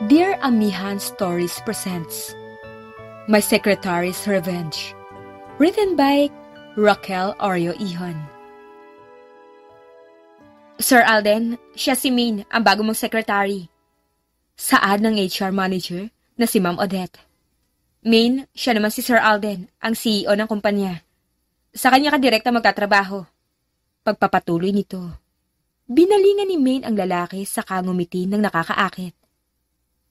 Dear Amihan Stories presents My Secretary's Revenge. Written by Raquel Oreo Ihon. Sir Alden, siya si Min, ang bago mong secretary. Saad ng HR manager na si Ma'am Odette. Min, siya naman si Sir Alden, ang CEO ng kumpanya. Sa kanya ka direkta magtatrabaho. Pagpapatuloy nito, binalingan ni Min ang lalaki sa kangumiti ng nakakaakit.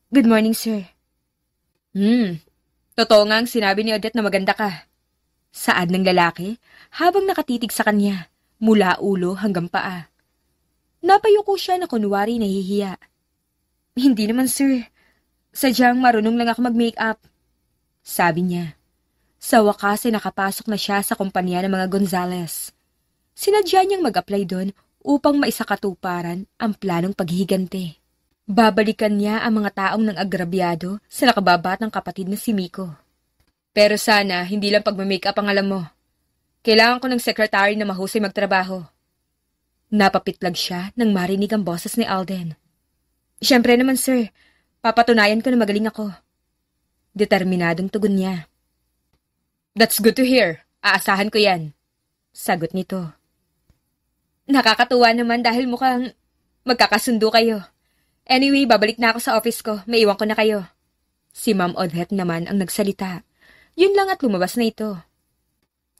Good morning, sir. Totoo nga ang sinabi ni Odette na maganda ka. Saad ng lalaki habang nakatitig sa kanya mula ulo hanggang paa. Napayuko siya na kunwari nahihiya. Hindi naman, sir. Sadyang marunong lang ako mag-makeup. Sabi niya. Sa wakas ay nakapasok na siya sa kumpanya ng mga Gonzales. Sinadya niyang mag-apply doon upang maisakatuparan ang planong paghihigante. Babalikan niya ang mga taong nang agrabyado sa nakababatang kapatid na si Miko. Pero sana, hindi lang pagmamakeup ang alam mo. Kailangan ko ng secretary na mahusay magtrabaho. Napapitlag siya nang marinig ang boses ni Alden. Siyempre naman, sir. Papatunayan ko na magaling ako. Determinadong tugon niya. That's good to hear. Aasahan ko yan. Sagot nito. Nakakatuwa naman dahil mukhang magkakasundo kayo. Anyway, babalik na ako sa office ko. Maiwan ko na kayo. Si Ma'am Odette naman ang nagsalita. Yun lang at lumabas na ito.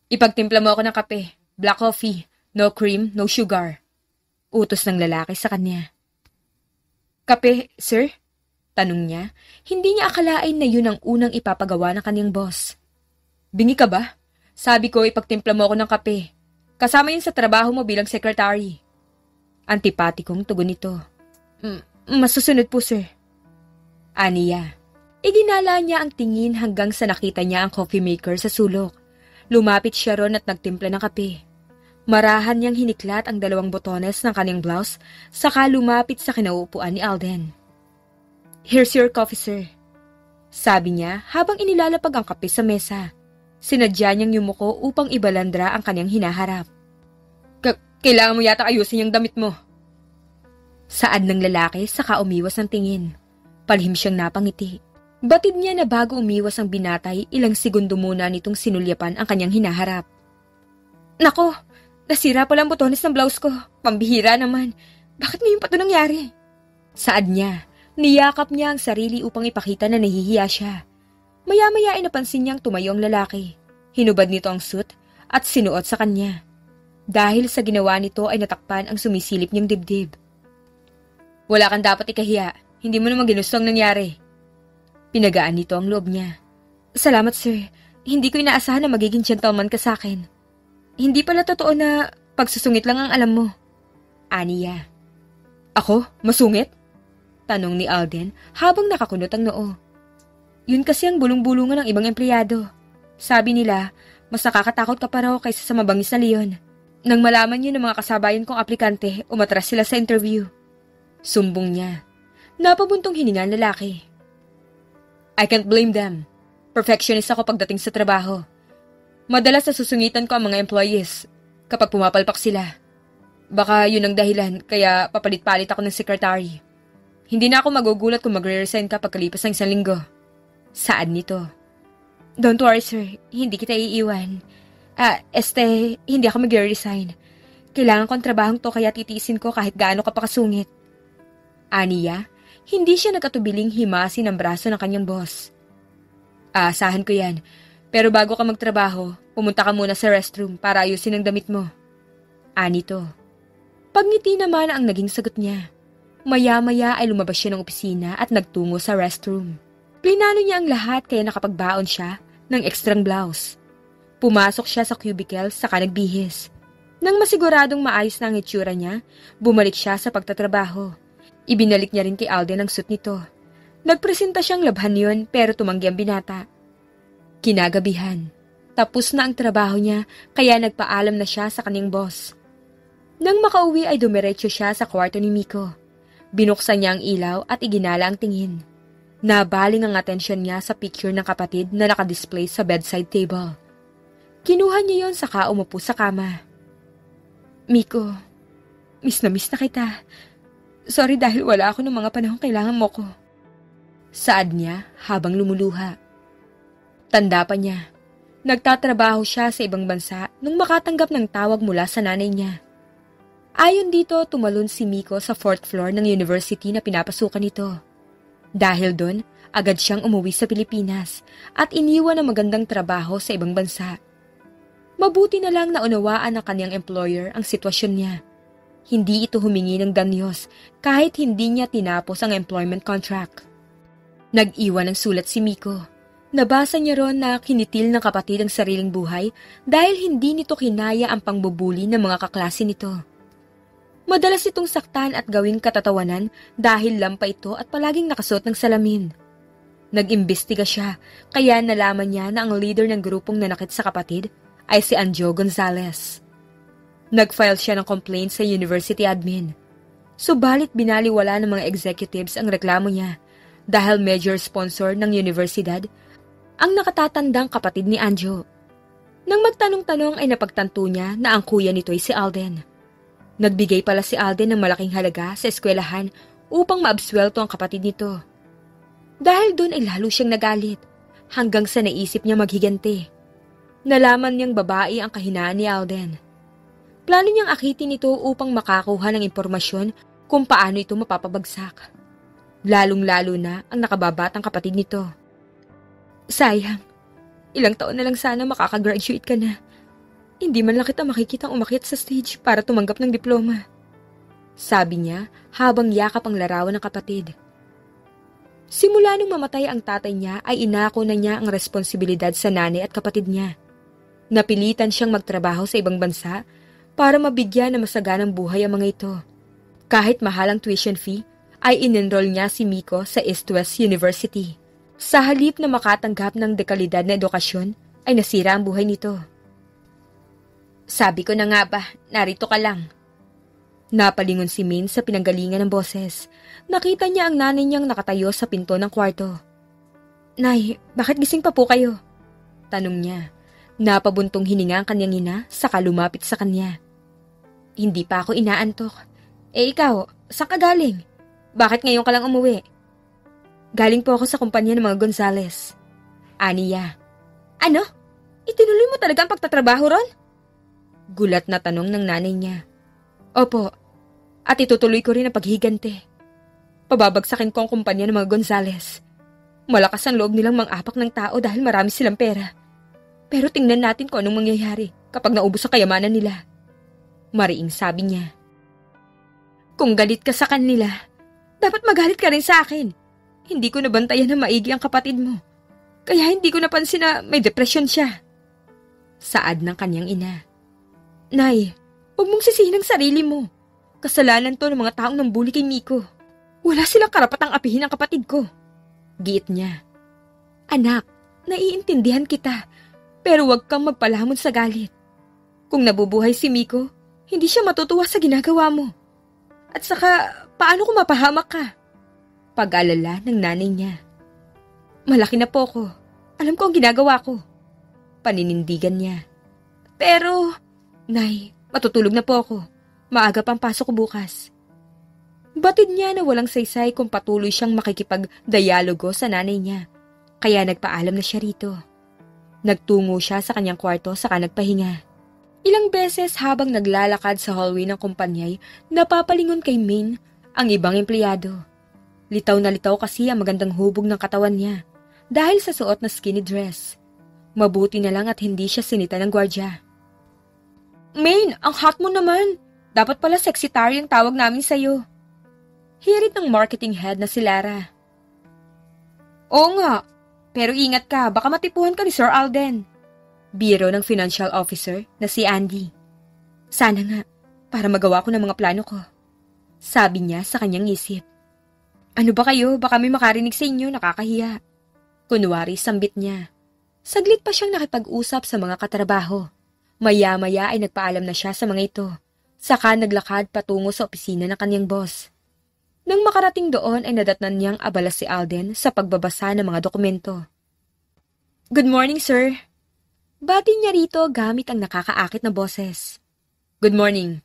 Ipagtimpla mo ako ng kape. Black coffee. No cream, no sugar. Utos ng lalaki sa kanya. Kape, sir? Tanong niya. Hindi niya akalain na yun ang unang ipapagawa ng kanyang boss. Bingi ka ba? Sabi ko, ipagtimpla mo ako ng kape. Kasama yun sa trabaho mo bilang secretary. Antipatikong tugon nito. Masusunod po, sir. Aniya. Iginala niya ang tingin hanggang sa nakita niya ang coffee maker sa sulok. Lumapit siya ron at nagtimpla ng kape. Marahan niyang hiniklat ang 2 botones ng kanyang blouse, saka lumapit sa kinauupuan ni Alden. Here's your coffee, sir. Sabi niya habang inilalapag ang kape sa mesa. Sinadya niyang yumuko upang ibalandra ang kanyang hinaharap. Kailangan mo yata ayusin yung damit mo. Saad ng lalaki saka umiwas ng tingin. Palihim siyang napangiti. Batid niya na bago umiwas ang binatay, ilang segundo muna nitong sinulyapan ang kanyang hinaharap. Nako, nasira pala ang botones ng blouse ko. Pambihira naman. Bakit ngayon pa ito nangyari? Saad niya, niyakap niya ang sarili upang ipakita na nahihiya siya. Maya-maya ay napansin niyang tumayo ang lalaki. Hinubad nito ang suit at sinuot sa kanya. Dahil sa ginawa nito ay natakpan ang sumisilip niyang dibdib. Wala kang dapat ikahiya. Hindi mo naman ginusto ang nangyari. Pinagaan nito ang loob niya. Salamat, sir. Hindi ko inaasahan na magiging gentleman ka sa akin. Hindi pala totoo na pagsusungit lang ang alam mo. Aniya. Ako? Masungit? Tanong ni Alden habang nakakunot ang noo. Yun kasi ang bulong-bulungan ng ibang empleyado. Sabi nila, mas nakakatakot ka pa raw kaysa sa mabangis na leon. Nang malaman yun ng mga kasabayan kong aplikante, umatras sila sa interview. Sumbong niya. Napabuntong hininga ang lalaki. I can't blame them. Perfectionist ako pagdating sa trabaho. Madalas nasusungitan ko ang mga employees kapag pumapalpak sila. Baka yun ang dahilan kaya papalit-palit ako ng secretary. Hindi na ako magugulat kung magre-resign ka pagkalipas ng 1 linggo. Saad nito. Don't worry, sir. Hindi kita iiwan. Hindi ako magre-resign. Kailangan ko ang trabahong to kaya titiisin ko kahit gaano ka pa kasungit. Aniya, hindi siya nagkatubiling himasin ang braso ng kanyang boss. Aasahan ko yan. Pero bago ka magtrabaho, pumunta ka muna sa restroom para ayusin ang damit mo. Anito. Pagngiti naman ang naging sagot niya. Maya-maya ay lumabas siya ng opisina at nagtungo sa restroom. Plinano niya ang lahat kaya nakapagbaon siya ng ekstrang blouse. Pumasok siya sa cubicle saka nagbihis. Nang masiguradong maayos na ang itsura niya, bumalik siya sa pagtatrabaho. Ibinalik niya rin kay Alden ang suit nito. Nagpresenta siyang labhan yun pero tumanggi ang binata. Kinagabihan. Tapos na ang trabaho niya kaya nagpaalam na siya sa kanyang boss. Nang makauwi ay dumiretso siya sa kwarto ni Miko. Binuksan niya ang ilaw at iginala ang tingin. Nabaling ang atensyon niya sa picture ng kapatid na nakadisplay sa bedside table. Kinuha niya yon saka umupo sa kama. Miko, miss na kita. Sorry dahil wala ako ng mga panahong kailangan mo ko. Saad niya habang lumuluha. Tanda pa niya, nagtatrabaho siya sa ibang bansa nung makatanggap ng tawag mula sa nanay niya. Ayon dito, tumalon si Miko sa 4th floor ng university na pinapasukan nito. Dahil doon, agad siyang umuwi sa Pilipinas at iniwan ang magandang trabaho sa ibang bansa. Mabuti na lang naunawaan ng kanyang employer ang sitwasyon niya. Hindi ito humingi ng danyos kahit hindi niya tinapos ang employment contract. Nag-iwan ng sulat si Miko. Nabasa niya ron na kinitil ng kapatid ang sariling buhay dahil hindi nito kinaya ang pangbubuli ng mga kaklase nito. Madalas itong saktan at gawing katatawanan dahil lampa ito at palaging nakasuot ng salamin. Nag-imbestiga siya kaya nalaman niya na ang leader ng grupong nanakit sa kapatid ay si Anjo Gonzalez. Nag-file siya ng complaint sa university admin. Subalit binaliwala ng mga executives ang reklamo niya dahil major sponsor ng universidad ang nakatatandang kapatid ni Anjo. Nang magtanong-tanong ay napagtanto niya na ang kuya nito ay si Alden. Nagbigay pala si Alden ng malaking halaga sa eskwelahan upang maabswelto ang kapatid nito. Dahil doon ay lalo siyang nagalit hanggang sa naisip niya maghiganti. Nalaman niyang babae ang kahinaan ni Alden. Plano niyang akitin ito upang makakuha ng impormasyon kung paano ito mapapabagsak. Lalong-lalo na ang nakababatang kapatid nito. Sayang, ilang taon na lang sana makakagraduate ka na. Hindi man lang kita makikitang umakyat sa stage para tumanggap ng diploma. Sabi niya habang yakap ang larawan ng kapatid. Simula nung mamatay ang tatay niya ay inako na niya ang responsibilidad sa nanay at kapatid niya. Napilitan siyang magtrabaho sa ibang bansa para mabigyan ng masaganang buhay ang mga ito. Kahit mahalang tuition fee, ay in-enroll niya si Miko sa East West University. Sa halip na makatanggap ng dekalidad na edukasyon, ay nasira ang buhay nito. Sabi ko na nga ba, narito ka lang. Napalingon si Min sa pinanggalingan ng boses. Nakita niya ang nanay niyang nakatayo sa pinto ng kwarto. Nay, bakit gising pa po kayo? Tanong niya. Napabuntong hininga ang kanyang ina saka lumapit sa kanya. Hindi pa ako inaantok. Ikaw, saan ka galing? Bakit ngayon ka lang umuwi? Galing po ako sa kumpanya ng mga Gonzales. Aniya. Ano? Itinuloy mo talaga ang pagtatrabaho ron? Gulat na tanong ng nanay niya. Opo. At itutuloy ko rin ang paghigante. Pababagsakin ko ang kumpanya ng mga Gonzales. Malakas ang loob nilang mang-apak ng tao dahil marami silang pera. Pero tingnan natin kung anong mangyayari kapag naubos ang kayamanan nila. Mariing sabi niya. Kung galit ka sa kanila, dapat magalit ka rin sa akin. Hindi ko nabantayan na maigi ang kapatid mo. Kaya hindi ko napansin na may depresyon siya. Saad ng kanyang ina. Nay, huwag mong sisihin ang sarili mo. Kasalanan to ng mga taong nambuli kay Miko. Wala silang karapatang apihin ang kapatid ko. Giit niya. Anak, naiintindihan kita. Pero huwag kang magpalamon sa galit. Kung nabubuhay si Miko, hindi siya matutuwa sa ginagawa mo. At saka, paano kung mapahamak ka? Pag-alala ng nanay niya. Malaki na po ko. Alam ko ang ginagawa ko. Paninindigan niya. Pero, Nay, matutulog na po ako. Maaga pang pasok ko bukas. Batid niya na walang saysay kung patuloy siyang makikipag-dialogo sa nanay niya. Kaya nagpaalam na siya rito. Nagtungo siya sa kanyang kwarto saka nagpahinga. Ilang beses habang naglalakad sa hallway ng kumpanyay, napapalingon kay Min ang ibang empleyado. Litaw na litaw kasi ang magandang hubog ng katawan niya dahil sa suot na skinny dress. Mabuti na lang at hindi siya sinita ng gwardya. Min, ang hot mo naman. Dapat pala sexy-tary ang tawag namin sa'yo. Hirit ng marketing head na si Lara. Oo nga, pero ingat ka, baka matipuhan ka ni Sir Alden. Biro ng financial officer na si Andy. Sana nga, para magawa ko ng mga plano ko. Sabi niya sa kanyang isip. Ano ba kayo? Baka may makarinig sa inyo, nakakahiya. Kunwari sambit niya. Saglit pa siyang nakipag-usap sa mga katrabaho. Maya-maya ay nagpaalam na siya sa mga ito. Saka naglakad patungo sa opisina ng kanyang boss. Nang makarating doon ay nadatnan niyang abala si Alden sa pagbabasa ng mga dokumento. Good morning, sir. Bati niya rito gamit ang nakakaakit na boses. Good morning.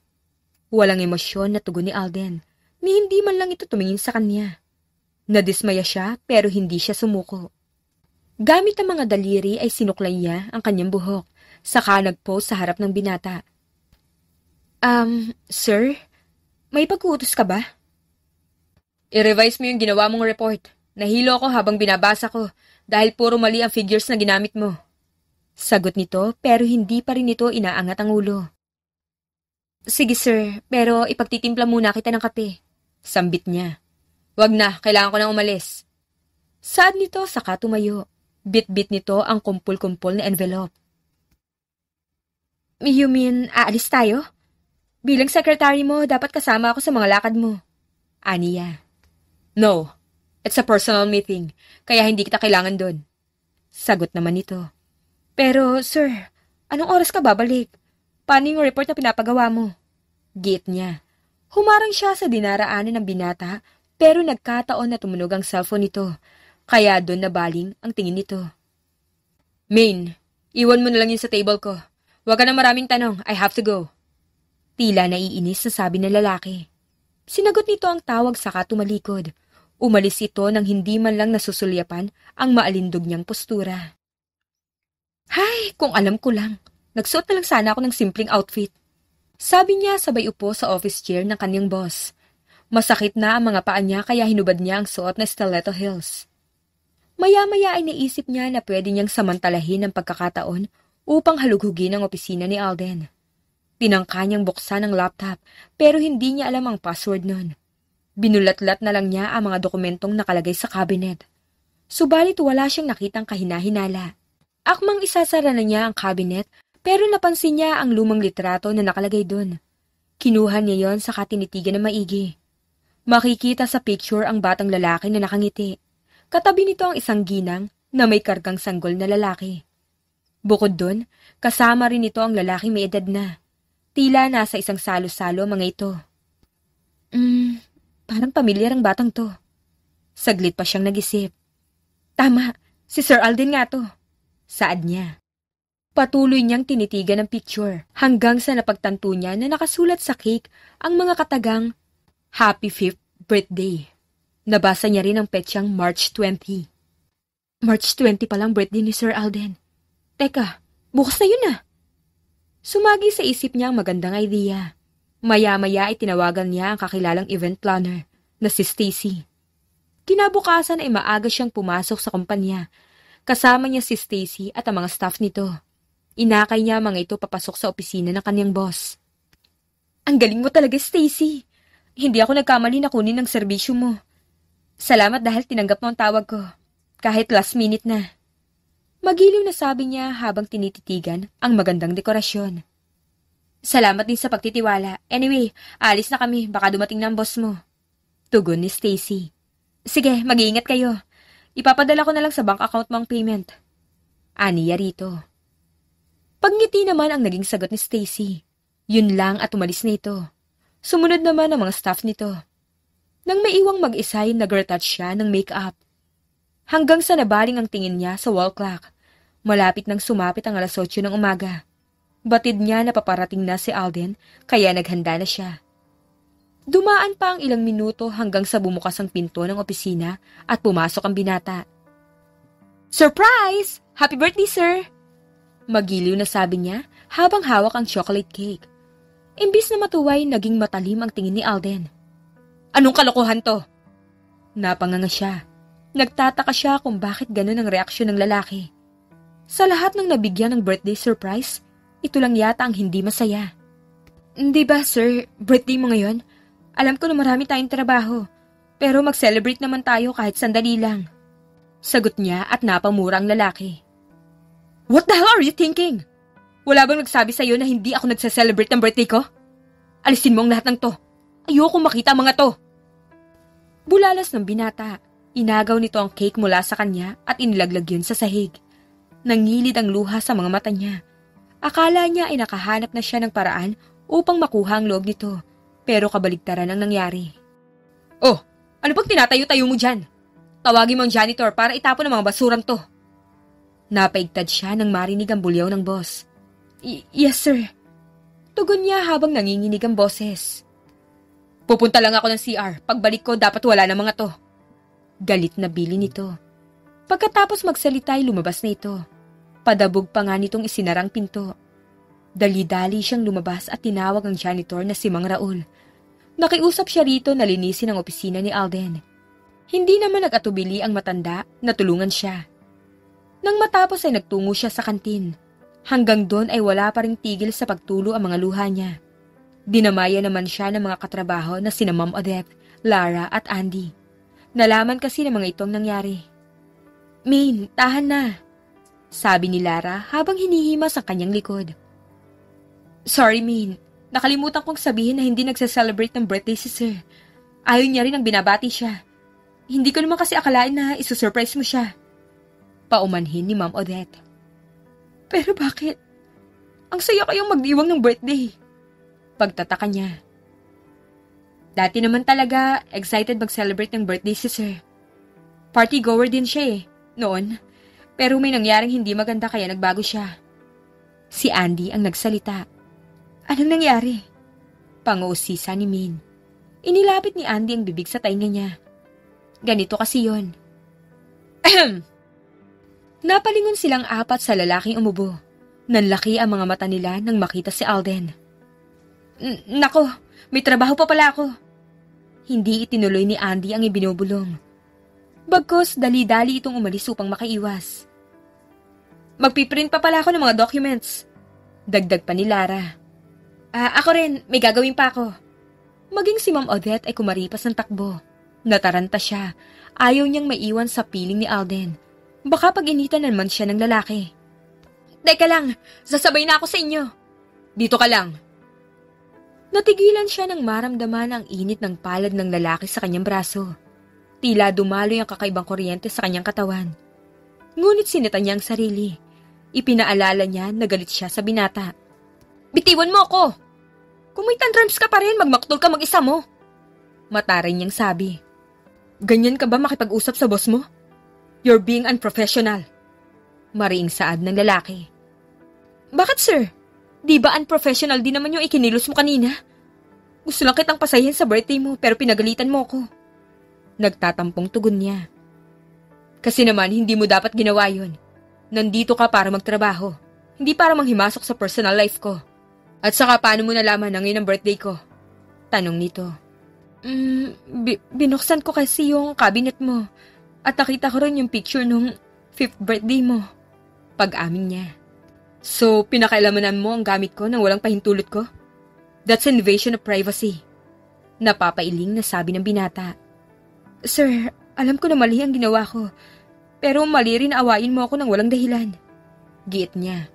Walang emosyon na tugon ni Alden, ni hindi man lang ito tumingin sa kanya. Nadismaya siya pero hindi siya sumuko. Gamit ang mga daliri ay sinuklay niya ang kanyang buhok, saka nag-pose sa harap ng binata. Sir? May pag-uutos ka ba? I-revise mo yung ginawa mong report. Nahilo ako habang binabasa ko dahil puro mali ang figures na ginamit mo. Sagot nito pero hindi pa rin ito inaangat ang ulo. Sige sir, pero ipagtitimpla muna kita ng kape. Sambit niya. Wag na, kailangan ko nang umalis. Saad nito saka tumayo. Bit-bit nito ang kumpul-kumpul na envelope. You mean, aalis tayo? Bilang secretary mo, dapat kasama ako sa mga lakad mo. Aniya. No, it's a personal meeting, kaya hindi kita kailangan doon. Sagot naman nito. Pero, sir, anong oras ka babalik? Paano yung report na pinapagawa mo? Giit niya. Humarang siya sa dinaraanan ng binata, pero nagkataon na tumunog ang cellphone nito, kaya doon nabaling ang tingin nito. Main, iwan mo na lang yun sa table ko. Huwag ka na maraming tanong, I have to go. Tila naiinis na sabi ng lalaki. Sinagot nito ang tawag saka tumalikod. Umalis ito nang hindi man lang nasusulyapan ang maalindog niyang postura. Hay, kung alam ko lang. Nagsuot na lang sana ako ng simpleng outfit. Sabi niya sabay upo sa office chair ng kanyang boss. Masakit na ang mga paa niya kaya hinubad niya ang suot na stiletto heels. Maya-maya ay naisip niya na pwede niyang samantalahin ang pagkakataon upang halughugin ang opisina ni Alden. Tinangka niyang buksan ang laptop pero hindi niya alam ang password nun. Binulatlat na lang niya ang mga dokumentong nakalagay sa cabinet. Subalit wala siyang nakitang kahina-hinala. Akmang isasara na niya ang cabinet pero napansin niya ang lumang litrato na nakalagay dun. Kinuha niya yon saka tinitigan na maigi. Makikita sa picture ang batang lalaki na nakangiti. Katabi nito ang isang ginang na may kargang sanggol na lalaki. Bukod dun, kasama rin ito ang lalaking may edad na. Tila nasa isang salo-salo mga ito. Parang pamilyar ang batang to. Saglit pa siyang nag-isip. Tama, si Sir Alden nga to. Saad niya. Patuloy niyang tinitigan ang picture hanggang sa napagtanto niya na nakasulat sa cake ang mga katagang Happy 5th Birthday. Nabasa niya rin ang petsang March 20. March 20 palang birthday ni Sir Alden. Teka, bukas na yun ah. Sumagi sa isip niya ang magandang idea. Maya-maya ay tinawagan niya ang kakilalang event planner na si Stacy. Kinabukasan ay maaga siyang pumasok sa kumpanya. Kasama niya si Stacy at ang mga staff nito. Inakay niya mga ito papasok sa opisina ng kanyang boss. Ang galing mo talaga, Stacy. Hindi ako nagkamali na kunin ang serbisyo mo. Salamat dahil tinanggap mo ang tawag ko. Kahit last minute na. Magiliw na sabi niya habang tinititigan ang magandang dekorasyon. Salamat din sa pagtitiwala. Anyway, alis na kami. Baka dumating na ang boss mo. Tugon ni Stacy. Sige, mag-iingat kayo. Ipapadala ko na lang sa bank account mo ang payment. Aniya rito. Pagngiti naman ang naging sagot ni Stacy. Yun lang at umalis na ito. Sumunod naman ang mga staff nito. Nang maiwang mag-isay, nag-retouch siya ng make-up. Hanggang sa nabaling ang tingin niya sa wall clock. Malapit nang sumapit ang alas 8 ng umaga. Batid niya na paparating na si Alden, kaya naghanda na siya. Dumaan pa ang ilang minuto hanggang sa bumukas ang pinto ng opisina at pumasok ang binata. Surprise! Happy birthday, sir! Magiliw na sabi niya habang hawak ang chocolate cake. Imbis na matuway, naging matalim ang tingin ni Alden. Anong kalokohan to? Napanganga siya. Nagtataka siya kung bakit ganun ang reaksyon ng lalaki. Sa lahat ng nabigyan ng birthday surprise, ito lang yata ang hindi masaya. Hindi ba, sir, birthday mo ngayon? Alam ko na marami tayong trabaho, pero mag-celebrate naman tayo kahit sandali lang. Sagot niya at napamura ang lalaki. What the hell are you thinking? Wala bang nagsabi sa'yo na hindi ako nagsa-celebrate ng birthday ko? Alisin mo ang lahat ng to. Ayoko makita mga to. Bulalas ng binata. Inagaw nito ang cake mula sa kanya at inilaglag yun sa sahig. Nangilid ang luha sa mga mata niya. Akala niya ay nakahanap na siya ng paraan upang makuha ang loob nito. Pero kabaligtaran ang nangyari. Oh, ano bang tinatayo-tayo mo dyan? Tawagin mo ang janitor para itapon ang mga basurang to. Napaigtad siya nang marinig ang bulyaw ng boss. Yes, sir. Tugon niya habang nanginginig ang boses. Pupunta lang ako ng CR. Pagbalik ko, dapat wala na mga to. Galit na bili nito. Pagkatapos magsalita ay lumabas na ito. Padabog pa nga nitong isinarang pinto. Dali-dali siyang lumabas at tinawag ang janitor na si Mang Raul. Nakiusap siya rito na linisin ang opisina ni Alden. Hindi naman nag-atubili ang matanda na tulungan siya. Nang matapos ay nagtungo siya sa kantin. Hanggang doon ay wala pa ring tigil sa pagtulo ang mga luha niya. Dinamaya naman siya ng mga katrabaho na sina Ma'am Odette, Lara at Andy. Nalaman kasi ng mga itong nangyari. "Min, tahan na," sabi ni Lara habang hinihimas ang kanyang likod. "Sorry, Min. Nakalimutan kong sabihin na hindi nagsa-celebrate ng birthday si Sir. Ayaw niya rin ang binabati siya. Hindi ko naman kasi akalain na isusurprise mo siya." Paumanhin ni Ma'am Odette. "Pero bakit? Ang saya kayong magdiwang ng birthday." Pagtataka niya. Dati naman talaga excited mag-celebrate ng birthday si Sir. Party goer din siya noon. Pero may nangyaring hindi maganda kaya nagbago siya. Si Andy ang nagsalita. "Anong nangyari?" Pang-uusisa ni Min. Inilapit ni Andy ang bibig sa tainga niya. "Ganito kasi yon." Ahem! Napalingon silang apat sa lalaking umubo. Nanlaki ang mga mata nila nang makita si Alden. Nako, may trabaho pa pala ako." Hindi itinuloy ni Andy ang ibinubulong. Bagkus dali-dali itong umalis upang makaiwas. "Magpiprint pa pala ako ng mga documents." Dagdag pa ni Lara. Ako rin, may gagawin pa ako." Maging si Ma'am Odette ay kumaripas ng takbo. Nataranta siya. Ayaw niyang maiwan sa piling ni Alden. Baka pag-initan naman siya ng lalaki. "Teka lang, sasabay na ako sa inyo." "Dito ka lang." Natigilan siya nang maramdaman ang init ng palad ng lalaki sa kanyang braso. Tila dumaloy ang kakaibang kuryente sa kanyang katawan. Ngunit sinita niya ang sarili. Ipinaalala niya na galit siya sa binata. "Bitiwan mo ako! Kung may tantrums ka pa rin, magmaktol ka mag-isa mo." Mataray niyang sabi. "Ganyan ka ba makipag-usap sa boss mo? You're being unprofessional." Mariing saad ng lalaki. "Bakit, sir? Di ba unprofessional din naman yung ikinilos mo kanina? Gusto lang kitang pasahin sa birthday mo pero pinagalitan mo ko." Nagtatampong tugon niya. "Kasi naman hindi mo dapat ginawa yun. Nandito ka para magtrabaho, hindi para manghimasok sa personal life ko. At saka paano mo nalaman na ngayon ang birthday ko?" Tanong nito. Binuksan ko kasi yung cabinet mo at nakita ko rin yung picture nung 5th birthday mo." Pag-amin niya. "So, pinakailaman mo ang gamit ko nang walang pahintulot ko? That's an invasion of privacy." Napapailing na sabi ng binata. "Sir, alam ko na mali ang ginawa ko, pero mali rin awayin mo ako nang walang dahilan." Giit niya.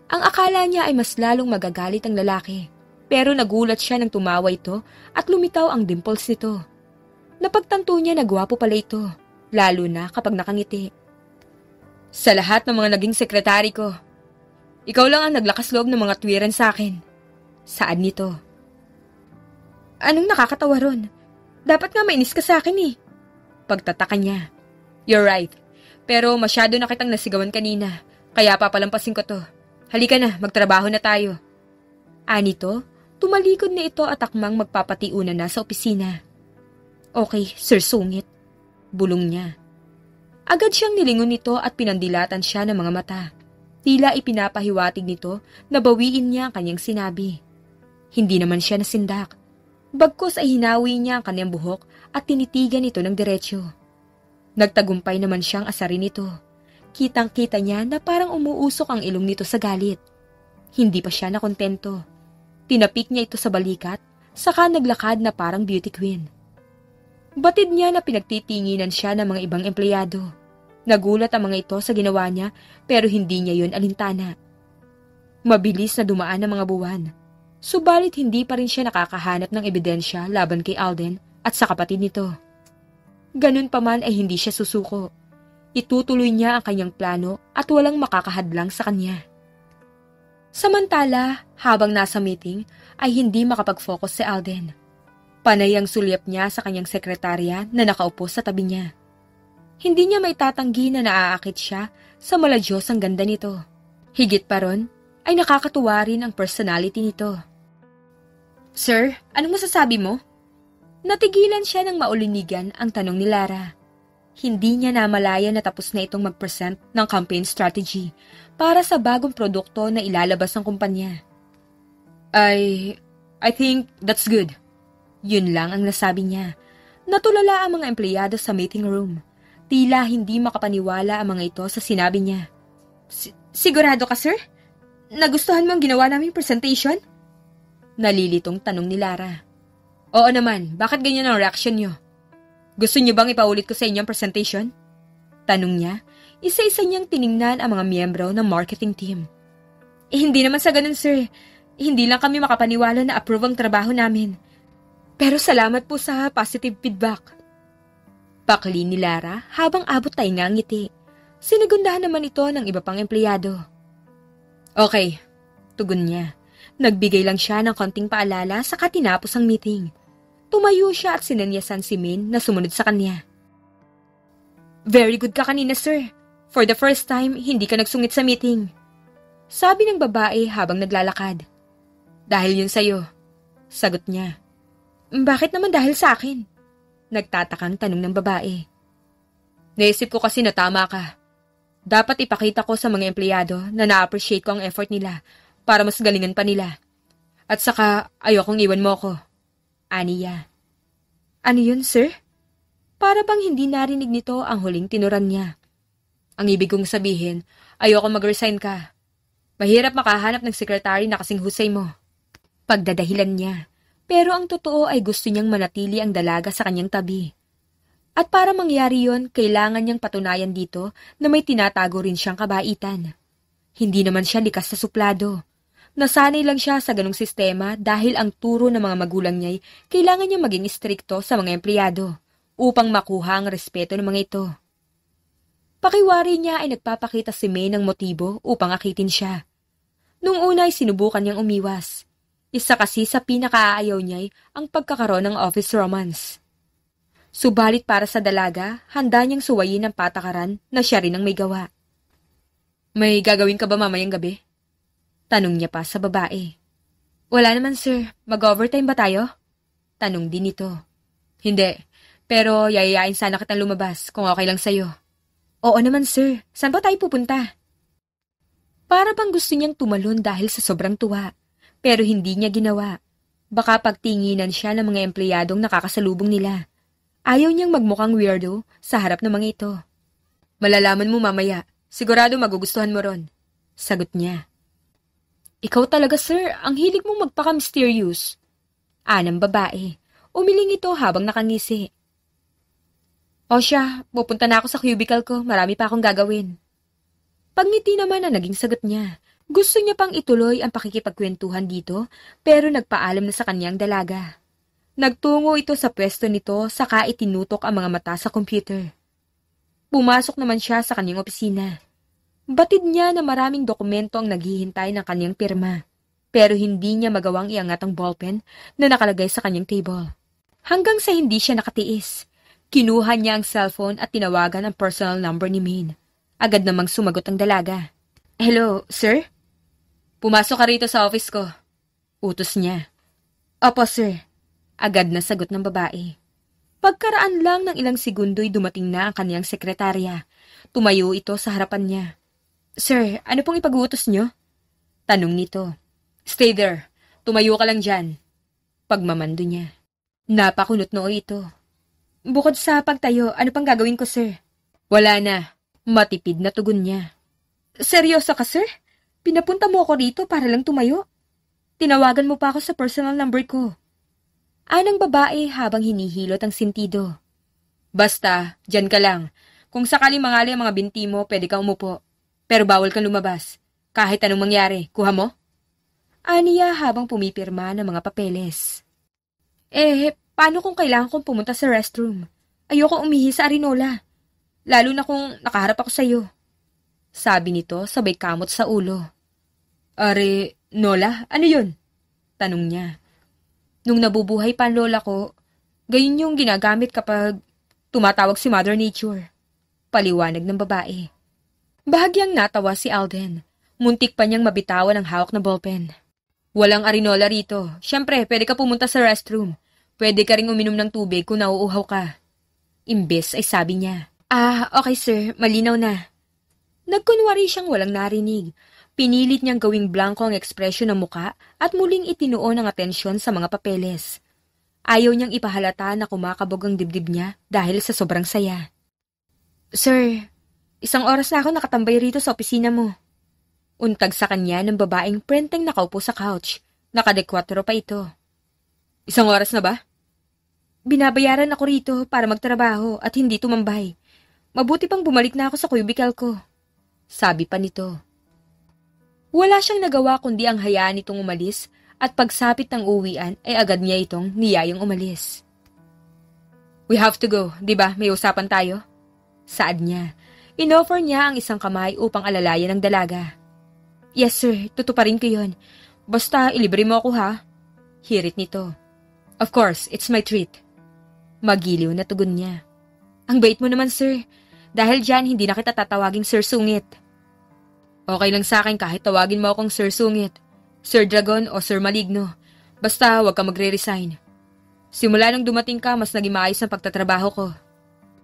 Ang akala niya ay mas lalong magagalit ang lalaki, pero nagulat siya nang tumawa ito at lumitaw ang dimples nito. Napagtanto niya na gwapo pala ito, lalo na kapag nakangiti. "Sa lahat ng mga naging sekretary ko, ikaw lang ang naglakas loob ng mga tuwiran sa akin." Saad nito. "Anong nakakatawa ron? Dapat nga mainis ka sa akin eh." Pagtataka niya. "You're right. Pero masyado na kitang nasigawan kanina, kaya papalampasin ko to. Halika na, magtrabaho na tayo." Anito, tumalikod na ito at akmang magpapatiunan na sa opisina. "Okay, Sir Sungit." Bulong niya. Agad siyang nilingon nito at pinandilatan siya ng mga mata. Tila ipinapahiwatig nito na bawiin niya ang kanyang sinabi. Hindi naman siya nasindak. Bagkus ay hinawi niya ang kanyang buhok at tinitigan ito ng diretsyo. Nagtagumpay naman siyang asarin ito. Kitang-kita niya na parang umuusok ang ilong nito sa galit. Hindi pa siya nakontento. Tinapik niya ito sa balikat, saka naglakad na parang beauty queen. Batid niya na pinagtitinginan siya ng mga ibang empleyado. Nagulat ang mga ito sa ginawa niya pero hindi niya yon alintana. Mabilis na dumaan ang mga buwan. Subalit hindi pa rin siya nakakahanap ng ebidensya laban kay Alden at sa kapatid nito. Ganun pa man ay hindi siya susuko. Itutuloy niya ang kanyang plano at walang makakahadlang sa kanya. Samantala, habang nasa meeting, ay hindi makapag-focus si Alden. Panay ang sulyap niya sa kanyang sekretarya na nakaupo sa tabi niya. Hindi niya may tatanggi na naaakit siya sa maladyos ang ganda nito. Higit pa ron, ay nakakatuwa rin ang personality nito. "Sir, anong masasabi mo?" Natigilan siya ng maulinigan ang tanong ni Lara. Hindi niya namalaya na tapos na itong mag-present ng campaign strategy para sa bagong produkto na ilalabas ng kumpanya. I think that's good. Yun lang ang nasabi niya. Natulala ang mga empleyado sa meeting room. Tila hindi makapaniwala ang mga ito sa sinabi niya. Sigurado ka, sir? Nagustuhan mo ang ginawa naming presentation? Nalilitong tanong ni Lara. Oo naman, bakit ganyan ang reaction niyo? Gusto niyo bang ipaulit ko sa inyo ang presentation? Tanong niya, isa-isa niyang tiningnan ang mga miyembro ng marketing team. Hindi naman sa ganun, sir. Hindi lang kami makapaniwala na approve ang trabaho namin. Pero salamat po sa positive feedback. Pakli ni Lara habang abot tayo nga ngiti. Sinigundahan naman ito ng iba pang empleyado. Okay, tugon niya. Nagbigay lang siya ng konting paalala sa katinapos ang meeting. Tumayo siya at sinanyasan si Min na sumunod sa kanya. Very good ka kanina, sir. For the first time, hindi ka nagsungit sa meeting. Sabi ng babae habang naglalakad. Dahil yun sa'yo. Sagot niya. Bakit naman dahil sa akin? Nagtatakang tanong ng babae. Naisip ko kasi na tama ka. Dapat ipakita ko sa mga empleyado na na-appreciate ko ang effort nila para mas galingan pa nila. At saka ayokong iwan mo ko. Aniya. Ano yun, sir? Para bang hindi narinig nito ang huling tinuran niya. Ang ibig kong sabihin, ayoko mag-resign ka. Mahirap makahanap ng sekretary na kasing husay mo. Pagdadahilan niya. Pero ang totoo ay gusto niyang manatili ang dalaga sa kanyang tabi. At para mangyari yon, kailangan niyang patunayan dito na may tinatago rin siyang kabaitan. Hindi naman siya likas sa suplado. Nasanay lang siya sa ganong sistema dahil ang turo ng mga magulang niya'y kailangan niya maging istrikto sa mga empleyado upang makuha ang respeto ng mga ito. Pakiwari niya ay nagpapakita si May ng motibo upang akitin siya. Nung una ay sinubukan niyang umiwas. Isa kasi sa pinakaayaw niya'y ang pagkakaroon ng office romance. Subalit para sa dalaga, handa niyang suwayin ang patakaran na siya rin ang may gawa. May gagawin ka ba mamayang gabi? Tanong niya pa sa babae. Wala naman, sir. Mag-overtime ba tayo? Tanong din ito. Hindi, pero yayayain sana kitang lumabas kung okay lang sa'yo. Oo naman, sir. Saan ba tayo pupunta? Para bang gusto niyang tumalon dahil sa sobrang tuwa. Pero hindi niya ginawa. Baka pagtinginan siya ng mga empleyadong nakakasalubong nila. Ayaw niyang magmukhang weirdo sa harap ng mga ito. Malalaman mo mamaya. Sigurado magugustuhan mo ron. Sagot niya. Ikaw talaga, sir. Ang hilig mong magpaka-mysterious. Anang babae. Umiling ito habang nakangisi. O siya, pupunta na ako sa cubicle ko. Marami pa akong gagawin. Pagngiti naman ang naging sagot niya. Gusto niya pang ituloy ang pakikipagkwentuhan dito, pero nagpaalam na sa kanyang dalaga. Nagtungo ito sa pwesto nito, saka itinutok ang mga mata sa computer. Pumasok naman siya sa kanyang opisina. Batid niya na maraming dokumento ang naghihintay ng kanyang pirma, pero hindi niya magawang iangat ang ballpen na nakalagay sa kanyang table. Hanggang sa hindi siya nakatiis. Kinuha niya ang cellphone at tinawagan ang personal number ni Maine. Agad namang sumagot ang dalaga. Hello, sir? Pumasok ka rito sa office ko. Utos niya. Opo, sir. Agad na sagot ng babae. Pagkaraan lang ng ilang segundo'y dumating na ang kanyang sekretarya. Tumayo ito sa harapan niya. Sir, ano pong ipag-uutos niyo? Tanong nito. Stay there. Tumayo ka lang dyan. Pagmamando niya. Napakunot noo ito. Bukod sa pagtayo, ano pang gagawin ko, sir? Wala na. Matipid na tugon niya. Seryoso ka, sir? Pinapunta mo ako rito para lang tumayo? Tinawagan mo pa ako sa personal number ko. Anang babae habang hinihilot ang sentido. Basta, dyan ka lang. Kung sakali mangali ang mga binti mo, pwede kang umupo. Pero bawal kang lumabas. Kahit anong mangyari, kuha mo? Aniya habang pumipirma ng mga papeles. Paano kung kailangan kong pumunta sa restroom? Ayoko umihi sa arinola. Lalo na kung nakaharap ako sa'yo. Sabi nito sabay kamot sa ulo. Are, Nola, ano yun? Tanong niya. Nung nabubuhay pa ang lola ko, gayon yung ginagamit kapag tumatawag si Mother Nature. Paliwanag ng babae. Bahagyang natawa si Alden. Muntik pa niyang mabitawan ang hawak na ballpen. Walang arinola rito. Siyempre, pwede ka pumunta sa restroom. Pwede ka ring uminom ng tubig kung nauuhaw ka. Imbes ay sabi niya. Okay sir, malinaw na. Nagkunwari siyang walang narinig. Pinilit niyang gawing blanco ang ekspresyon ng muka at muling itinuon ang atensyon sa mga papeles. Ayaw niyang ipahalata na kumakabog ang dibdib niya dahil sa sobrang saya. Sir, 1 oras na ako nakatambay rito sa opisina mo. Untag sa kanya ng babaeng prenteng nakaupo sa couch. Nakadekwatro pa ito. 1 oras na ba? Binabayaran ako rito para magtrabaho at hindi tumambay. Mabuti pang bumalik na ako sa cubicle ko. Sabi pa nito. Wala siyang nagawa kundi ang hayaan itong umalis at pagsapit ng uwian ay agad niya itong niyayang umalis. We have to go, di ba? May usapan tayo? Saad niya. Inoffer niya ang isang kamay upang alalayan ng dalaga. Yes sir, tutuparin ko yun. Basta ilibre mo ako ha? Hirit nito. Of course, it's my treat. Magiliw na tugon niya. Ang bait mo naman sir. Dahil dyan hindi na kita tatawaging Sir Sungit. Okay lang sa akin kahit tawagin mo akong Sir Sungit, Sir Dragon o Sir Maligno. Basta huwag ka magre-resign. Simula nang dumating ka, mas naging maayos ang pagtatrabaho ko.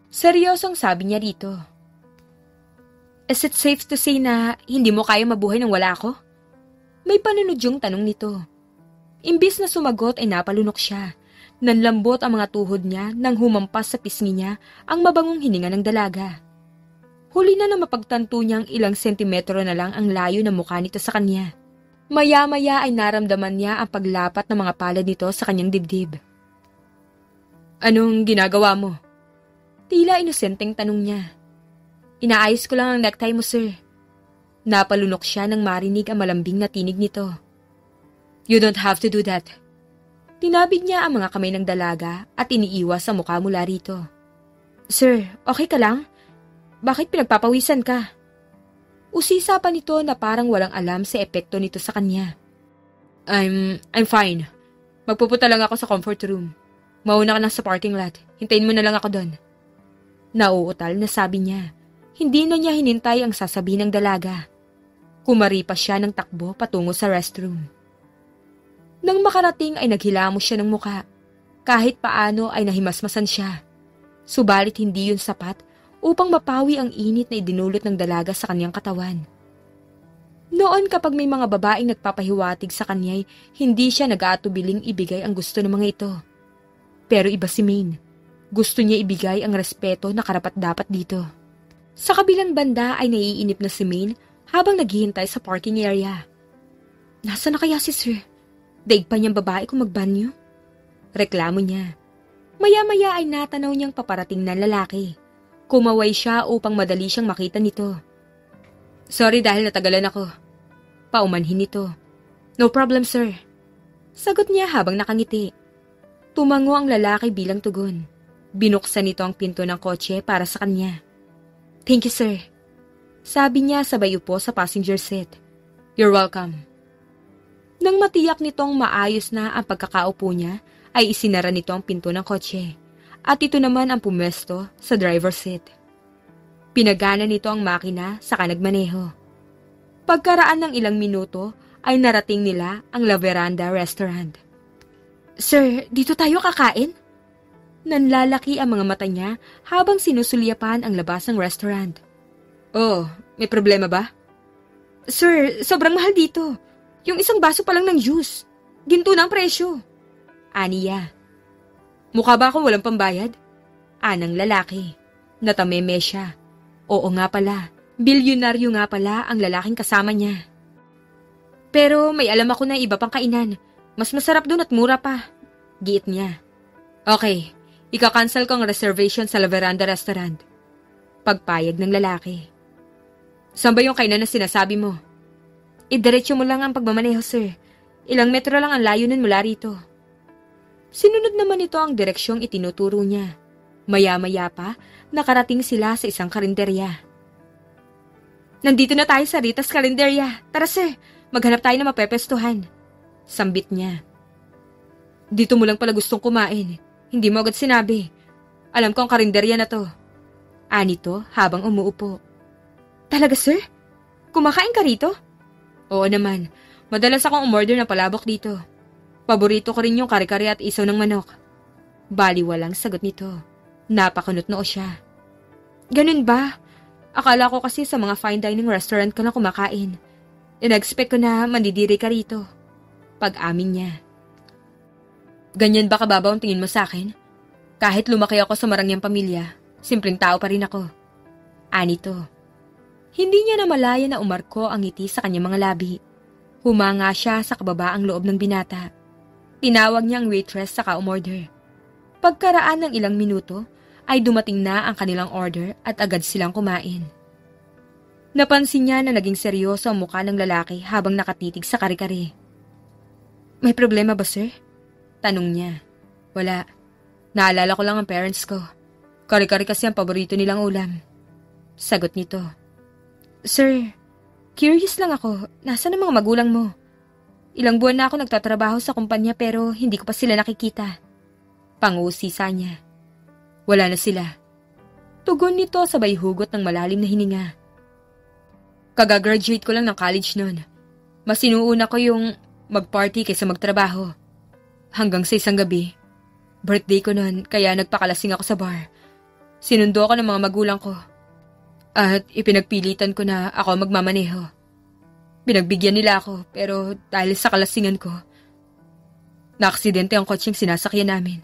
Seryosong sabi niya rito. Is it safe to say na hindi mo kaya mabuhay nang wala ako? May panunudyong tanong nito. Imbis na sumagot ay napalunok siya. Nanlambot ang mga tuhod niya nang humampas sa pisngi niya ang mabangong hininga ng dalaga. Huli na mapagtanto niyang ilang sentimetro na lang ang layo ng mukha nito sa kanya. Maya-maya ay naramdaman niya ang paglapat ng mga palad nito sa kanyang dibdib. Anong ginagawa mo? Tila inosenteng tanong niya. Inaayos ko lang ang necktie mo, sir. Napalunok siya nang marinig ang malambing na tinig nito. You don't have to do that. Tinabig niya ang mga kamay ng dalaga at iniiwas sa mukha mula rito. Sir, okay ka lang? Bakit pinagpapawisan ka? Usisa pa nito na parang walang alam sa epekto nito sa kanya. I'm fine. Magpupunta lang ako sa comfort room. Mauna ka na sa parking lot. Hintayin mo na lang ako doon. Nauutal na sabi niya. Hindi na niya hinintay ang sasabihin ng dalaga. Kumari pa siya ng takbo patungo sa restroom. Nang makarating ay naghilamos siya ng muka. Kahit paano ay nahimasmasan siya. Subalit hindi yun sapat upang mapawi ang init na idinulot ng dalaga sa kanyang katawan. Noon kapag may mga babaeng nagpapahiwatig sa kanya'y hindi siya nag-aatubiling ibigay ang gusto ng mga ito. Pero iba si Maine. Gusto niya ibigay ang respeto na karapat-dapat dito. Sa kabilang banda ay naiinip na si Maine habang naghihintay sa parking area. Nasaan na kaya si Sir? Daig pa niyang babae kung magbanyo? Reklamo niya. Maya-maya ay natanaw niyang paparating na lalaki. Kumaway siya upang madali siyang makita nito. Sorry dahil natagalan ako. Paumanhin nito. No problem, sir. Sagot niya habang nakangiti. Tumango ang lalaki bilang tugon. Binuksan nito ang pinto ng kotse para sa kanya. Thank you, sir. Sabi niya sabay upo sa passenger seat. You're welcome. Nang matiyak nitong maayos na ang pagkakaupo niya, ay isinara nito ang pinto ng kotse. At ito naman ang pumesto sa driver's seat. Pinagana nito ang makina saka nagmaneho. Pagkaraan ng ilang minuto ay narating nila ang La Veranda Restaurant. Sir, dito tayo kakain? Nanlalaki ang mga mata niya habang sinusulyapan ang labas ng restaurant. Oh, may problema ba? Sir, sobrang mahal dito. Yung isang baso pa lang ng juice. Ginto na ang presyo. Aniya. Mukha ba akong walang pambayad? Anang lalaki. Natameme siya. Oo nga pala. Bilyonaryo nga pala ang lalaking kasama niya. Pero may alam ako na iba pang kainan. Mas masarap doon at mura pa. Giit niya. Okay, ika-cancel ko ang reservation sa La Veranda Restaurant. Pagpayag ng lalaki. Saan ba yung kainan na sinasabi mo? Idiretso mo lang ang pagmamaneho, sir. Ilang metro lang ang layo nun mula rito. Sinunod naman ito ang direksyong itinuturo niya. Maya-maya pa, nakarating sila sa isang karinderya. Nandito na tayo sa Rita's Karinderya. Tara sir, maghanap tayo na mapepestuhan. Sambit niya. Dito mo lang pala gustong kumain. Hindi mo agad sinabi. Alam ko ang karinderya na to. Anito habang umuupo. Talaga sir? Kumakain ka rito? Oo naman. Madalas akong umorder ng palabok dito. Paborito ko rin yung kare-kare at isaw ng manok. Baliwalang sagot nito. Napakunot noo siya. Ganun ba? Akala ko kasi sa mga fine dining restaurant ka na kumakain. In-expect ko na mandidiri ka rito. Pag-amin niya. Ganyan ba kababaw ang tingin mo sa akin? Kahit lumaki ako sa marangyang pamilya, simpleng tao pa rin ako. Anito. Hindi niya namalaya na umarko ang ngiti sa kanyang mga labi. Humanga siya sa kababaang loob ng binata. Tinawag niya ang waitress saka umorder. Pagkaraan ng ilang minuto, ay dumating na ang kanilang order at agad silang kumain. Napansin niya na naging seryoso ang mukha ng lalaki habang nakatitig sa kare-kare. May problema ba, sir? Tanong niya. Wala. Naalala ko lang ang parents ko. Kare-kare kasi ang paborito nilang ulam. Sagot nito. Sir, curious lang ako. Nasaan ang mga magulang mo? Ilang buwan na ako nagtatrabaho sa kumpanya pero hindi ko pa sila nakikita. Pangusisa niya. Wala na sila. Tugon nito sabay hugot ng malalim na hininga. Kagagraduate ko lang ng college noon. Mas inuuna ko yung mag-party kaysa magtrabaho. Hanggang sa isang gabi. Birthday ko noon kaya nagpakalasing ako sa bar. Sinundo ako ng mga magulang ko. At ipinagpilitan ko na ako magmamaneho. Binagbigyan nila ako pero dahil sa kalasingan ko, naaksidente ang kotseng sinasakyan namin.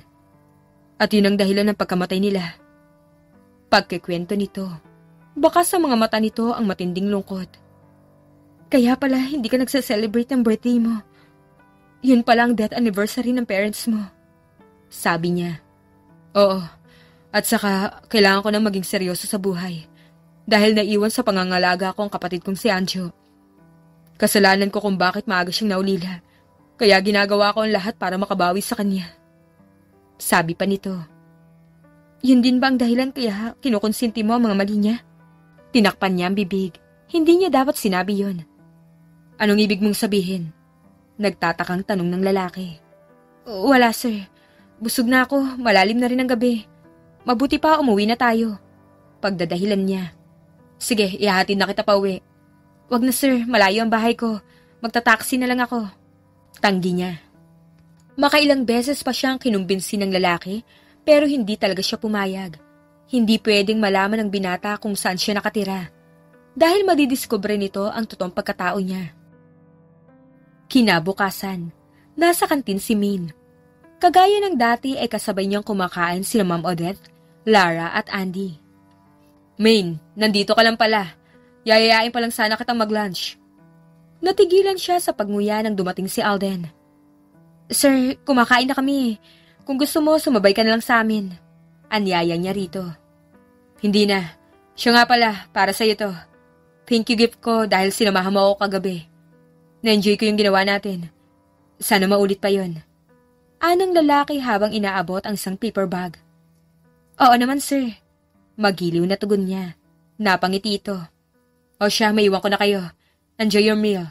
At yun ang dahilan ng pagkamatay nila. Pagkikwento nito, baka sa mga mata nito ang matinding lungkot. Kaya pala hindi ka nagsa-celebrate ng birthday mo. Yun pala ang death anniversary ng parents mo. Sabi niya. Oo, at saka kailangan ko na maging seryoso sa buhay. Dahil naiwan sa pangangalaga ko ang kapatid kong si Anjo. Kasalanan ko kung bakit maaga siyang naulila. Kaya ginagawa ko ang lahat para makabawi sa kanya. Sabi pa nito. Yun din ba ang dahilan kaya kinukonsinti mo ang mga mali niya? Tinakpan niya ang bibig. Hindi niya dapat sinabi yun. Anong ibig mong sabihin? Nagtatakang tanong ng lalaki. Wala sir. Busog na ako. Malalim na rin ang gabi. Mabuti pa umuwi na tayo. Pagdadahilan niya. Sige, ihahatid na kita pa uwi. Wag na sir, malayo ang bahay ko. Magta-taxi na lang ako. Tanggi niya. Makailang beses pa siyang kinumbinsi ng lalaki, pero hindi talaga siya pumayag. Hindi pwedeng malaman ng binata kung saan siya nakatira. Dahil madidiskubre nito ang totoong pagkatao niya. Kinabukasan, nasa kantin si Min. Kagaya ng dati ay kasabay niyang kumakain sila Ma'am Odette, Lara at Andy. Min, nandito ka lang pala. Yayayain pa lang sana kitang mag-lunch. Natigilan siya sa pagnguya nang dumating si Alden. Sir, kumakain na kami. Kung gusto mo, sumabay ka na lang sa amin. Anyaya niya rito. Hindi na. Siya nga pala, para sa'yo to. Thank you gift ko dahil sinamahan mo ako kagabi. Na-enjoy ko yung ginawa natin. Sana maulit pa yon. Anang lalaki habang inaabot ang isang paper bag. Oo naman sir. Magiliw na tugon niya. Napangiti ito. O siya, maiwan ko na kayo. Enjoy your meal.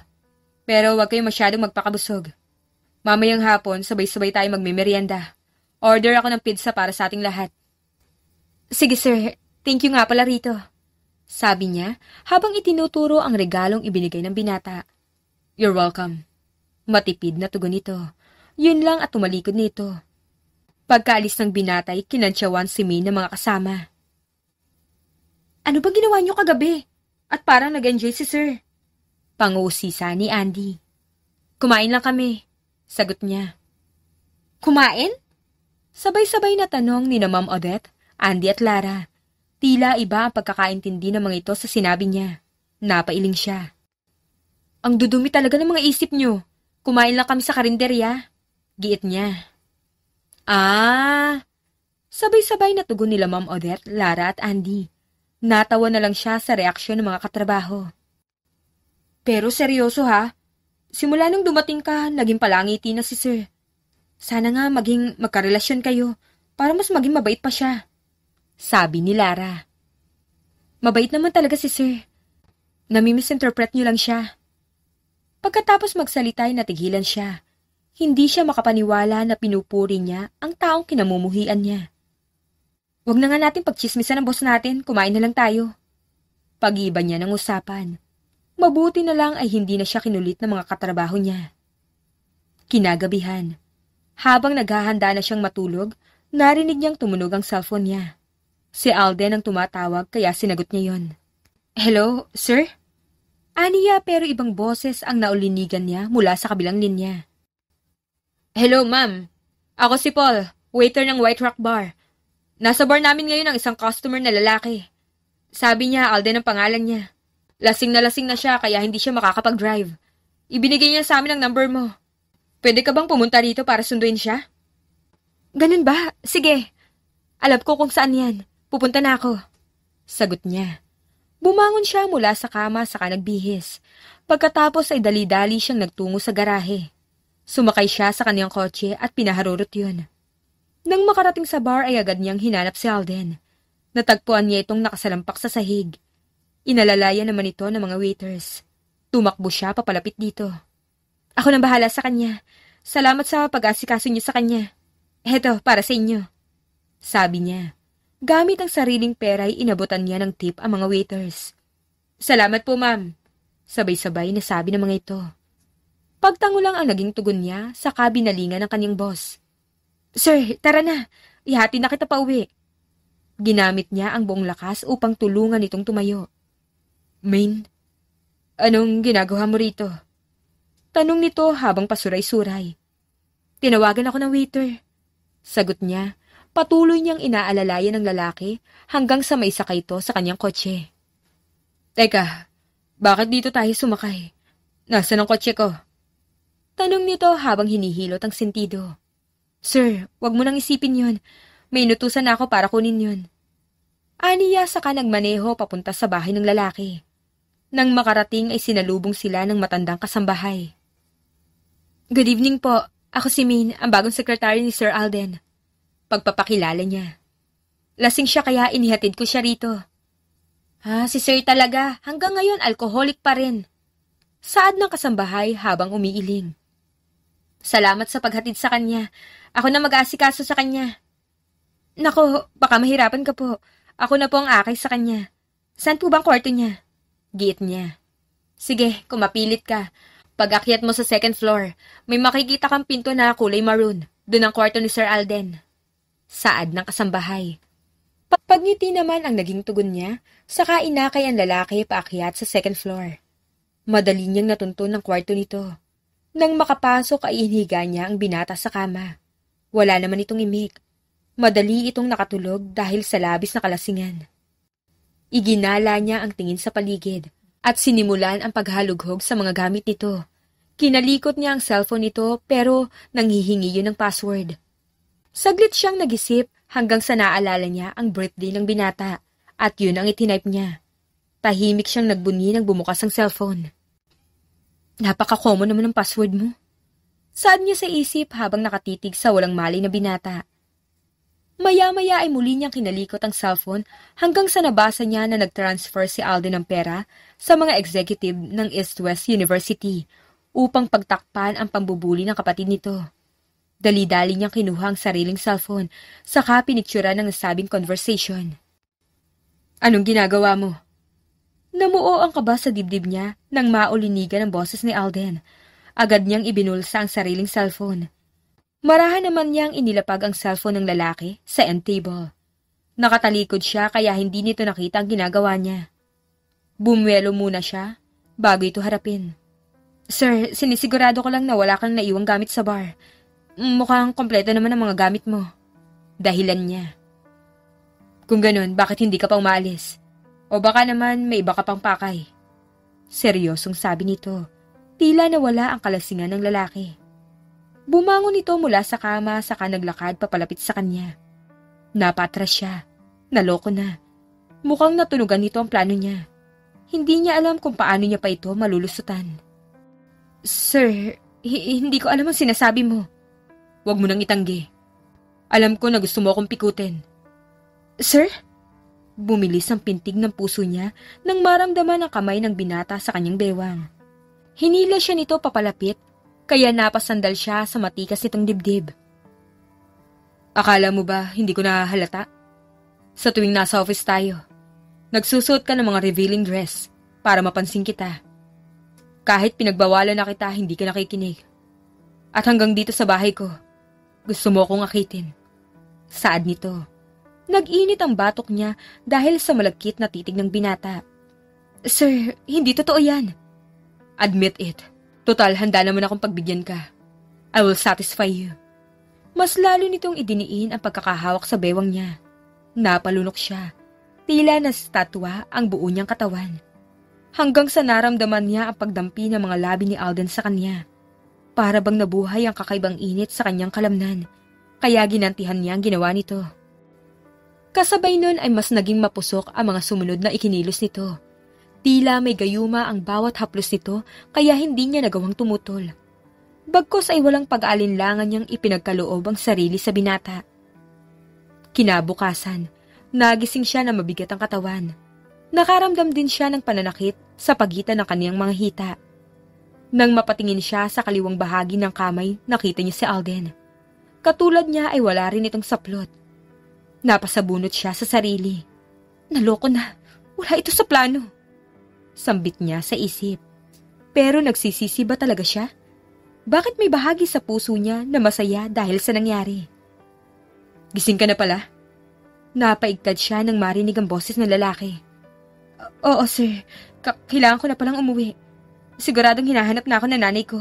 Pero huwag kayo masyadong magpakabusog. Mamayang hapon, sabay-sabay tayo magmimerienda. Order ako ng pizza para sa ating lahat. Sige sir, thank you nga pala rito. Sabi niya habang itinuturo ang regalong ibinigay ng binata. You're welcome. Matipid na tugon nito. Yun lang at tumalikod nito. Pagkaalis ng binatay, kinantsawan si Min ng mga kasama. Ano ba ginawa niyo kagabi? At parang nag-enjoy si sir. Pangusisa ni Andy. Kumain lang kami, sagot niya. Kumain? Sabay-sabay na tanong ni na Ma'am Odette, Andy at Lara. Tila iba ang pagkakaintindi ng mga ito sa sinabi niya. Napailing siya. Ang dudumi talaga ng mga isip niyo. Kumain lang kami sa karinderya. Giit niya. Sabay-sabay na tugon nila Ma'am Odette, Lara at Andy. Natawa na lang siya sa reaksyon ng mga katrabaho. Pero seryoso ha? Simula nung dumating ka, naging palangiti na si sir. Sana nga maging magkarelasyon kayo para mas maging mabait pa siya. Sabi ni Lara. Mabait naman talaga si sir. Nami-misinterpret niyo lang siya. Pagkatapos magsalita ay natigilan siya. Hindi siya makapaniwala na pinupuri niya ang taong kinamumuhian niya. Huwag na nga natin pagchismisan ng boss natin, kumain na lang tayo. Pag-iba niya ng usapan. Mabuti na lang ay hindi na siya kinulit ng mga katrabaho niya. Kinagabihan. Habang naghahanda na siyang matulog, narinig niyang tumunog ang cellphone niya. Si Alden ang tumatawag kaya sinagot niya yon. Hello, sir? Aniya pero ibang boses ang naulinigan niya mula sa kabilang linya. Hello, ma'am. Ako si Paul, waiter ng White Rock Bar. Nasa bar namin ngayon ang isang customer na lalaki. Sabi niya, Alden ang pangalan niya. Lasing na siya kaya hindi siya makakapag-drive. Ibinigay niya sa amin ang number mo. Pwede ka bang pumunta rito para sunduin siya? Ganun ba? Sige. Alam ko kung saan yan. Pupunta na ako. Sagot niya. Bumangon siya mula sa kama saka nagbihis. Pagkatapos ay dali-dali siyang nagtungo sa garahe. Sumakay siya sa kanyang kotse at pinaharurot yun. Nang makarating sa bar ay agad niyang hinanap si Alden. Natagpuan niya itong nakasalampak sa sahig. Inalalayan naman ito ng mga waiters. Tumakbo siya papalapit dito. Ako nang bahala sa kanya. Salamat sa pag-asikaso niyo sa kanya. Heto, para sa inyo. Sabi niya. Gamit ang sariling pera ay inabutan niya ng tip ang mga waiters. Salamat po, ma'am. Sabay-sabay na sabi ng mga ito. Pagtango lang ang naging tugon niya sa kabinalingan ng kanyang boss. Sir, tara na. Ihati na kita pa uwi. Ginamit niya ang buong lakas upang tulungan itong tumayo. Main, anong ginagawa mo rito? Tanong nito habang pasuray-suray. Tinawagan ako ng waiter. Sagot niya. Patuloy niyang inaalalayan ng lalaki hanggang sa maisakay ito sa kanyang kotse. Teka, bakit dito tayo sumakay? Nasaan ang kotse ko? Tanong nito habang hinihilot ang sentido. Sir, wag mo nang isipin yun. May inutusan ako para kunin yun. Aniya saka nagmaneho papunta sa bahay ng lalaki. Nang makarating ay sinalubong sila ng matandang kasambahay. Good evening po. Ako si Min, ang bagong sekretary ni Sir Alden. Pagpapakilala niya. Lasing siya kaya inihatid ko siya rito. Si Sir talaga. Hanggang ngayon, alcoholic pa rin. Saad ng kasambahay habang umiiling. Salamat sa paghatid sa kanya. Ako na mag-aasikaso sa kanya. Nako, baka mahirapan ka po. Ako na po ang akay sa kanya. Saan po bang kwarto niya? Giit niya. Sige, kung mapilit ka. Pag-akyat mo sa second floor, may makikita kang pinto na kulay maroon. Doon ang kwarto ni Sir Alden. Saad ng kasambahay. Pagngiti naman ang naging tugon niya, saka inakay ang lalaki paakyat sa second floor. Madali niyang natuntun ang kwarto nito. Nang makapasok ay inihiga niya ang binata sa kama. Wala naman itong imik. Madali itong nakatulog dahil sa labis na kalasingan. Iginala niya ang tingin sa paligid at sinimulan ang paghalughog sa mga gamit nito. Kinalikot niya ang cellphone nito pero nanghihingi yun ng password. Saglit siyang nag-isip hanggang sa naalala niya ang birthday ng binata at yun ang itinype niya. Tahimik siyang nagbunyi nang bumukas ang cellphone. Napaka-common naman ang password mo. Saad niya sa isip habang nakatitig sa walang malay na binata. Maya-maya ay muli niyang kinalikot ang cellphone hanggang sa nabasa niya na nag-transfer si Alden ng pera sa mga executive ng East West University upang pagtakpan ang pambubuli ng kapatid nito. Dali-dali niyang kinuha ang sariling cellphone, saka piniktura ng nasabing conversation. Anong ginagawa mo? Namuo ang kaba sa dibdib niya nang maulinigan ang boses ni Alden. Agad niyang ibinulsa ang sariling cellphone. Marahan naman niyang inilapag ang cellphone ng lalaki sa end table. Nakatalikod siya kaya hindi nito nakita ang ginagawa niya. Bumwelo muna siya bago ito harapin. Sir, sinisigurado ko lang na wala kang naiwang gamit sa bar. Mukhang kompleto naman ang mga gamit mo. Dahilan niya. Kung ganun, bakit hindi ka pa umaalis? O baka naman may iba ka pang pakay? Seryosong sabi nito. Tila nawala ang kalasingan ng lalaki. Bumangon ito mula sa kama saka naglakad papalapit sa kanya. Napatras siya. Naloko na. Mukhang natunugan nito ang plano niya. Hindi niya alam kung paano niya pa ito malulusutan. Sir, hindi ko alam ang sinasabi mo. Huwag mo nang itanggi. Alam ko na gusto mo akong pikutin. Sir? Bumilis ang pintig ng puso niya nang maramdaman ang kamay ng binata sa kanyang bewang. Hinila siya nito papalapit, kaya napasandal siya sa matikas nitong dibdib. Akala mo ba hindi ko nahalata? Sa tuwing nasa office tayo, nagsusuot ka ng mga revealing dress para mapansin kita. Kahit pinagbawalan na kita, hindi ka nakikinig. At hanggang dito sa bahay ko, gusto mo akong akitin. Saad nito. Nag-init ang batok niya dahil sa malagkit na titig ng binata. Sir, hindi totoo yan. Admit it. Total, handa naman akong pagbigyan ka. I will satisfy you. Mas lalo nitong idiniin ang pagkakahawak sa bewang niya. Napalunok siya. Tila na statwa ang buo niyang katawan. Hanggang sa naramdaman niya ang pagdampi ng mga labi ni Alden sa kanya. Para bang nabuhay ang kakaibang init sa kanyang kalamnan. Kaya ginantihan niya ang ginawa nito. Kasabay nun ay mas naging mapusok ang mga sumunod na ikinilos nito. Tila may gayuma ang bawat haplos nito kaya hindi niya nagawang tumutol. Bagkus ay walang pag-aalinlangan niyang ipinagkaloob ang sarili sa binata. Kinabukasan, nagising siya na mabigat ang katawan. Nakaramdam din siya ng pananakit sa pagitan ng kaniyang mga hita. Nang mapatingin siya sa kaliwang bahagi ng kamay, nakita niya si Alden. Katulad niya ay wala rin itong saplot. Napasabunot siya sa sarili. Naloko na, wala ito sa plano. Sambit niya sa isip. Pero nagsisisi ba talaga siya? Bakit may bahagi sa puso niya na masaya dahil sa nangyari? Gising ka na pala? Napaigtad siya nang marinig ang boses ng lalaki. Oo, sir. Kailangan ko na palang umuwi. Siguradong hinahanap na ako ng nanay ko.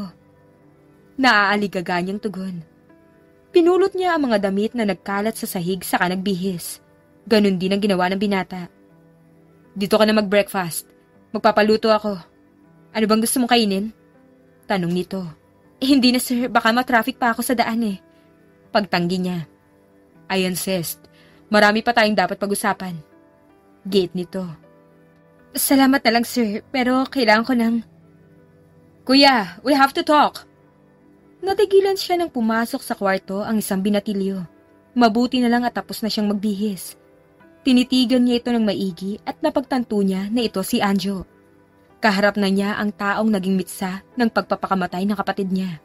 Naaaligaga niyang tugon. Pinulot niya ang mga damit na nagkalat sa sahig saka nagbihis. Ganon din ang ginawa ng binata. Dito ka na mag-breakfast. Magpapaluto ako. Ano bang gusto mong kainin? Tanong nito. Hindi na sir, baka ma-traffic pa ako sa daan eh. Pagtanggi niya. I insist. Marami pa tayong dapat pag-usapan. Gate nito. Salamat na lang sir, pero kailangan ko ng... Kuya, we have to talk. Natigilan siya nang pumasok sa kwarto ang isang binatilyo. Mabuti na lang at tapos na siyang magbihis. Tinitigan niya ito ng maigi at napagtanto niya na ito si Anjo. Kaharap na niya ang taong naging mitsa ng pagpapakamatay ng kapatid niya.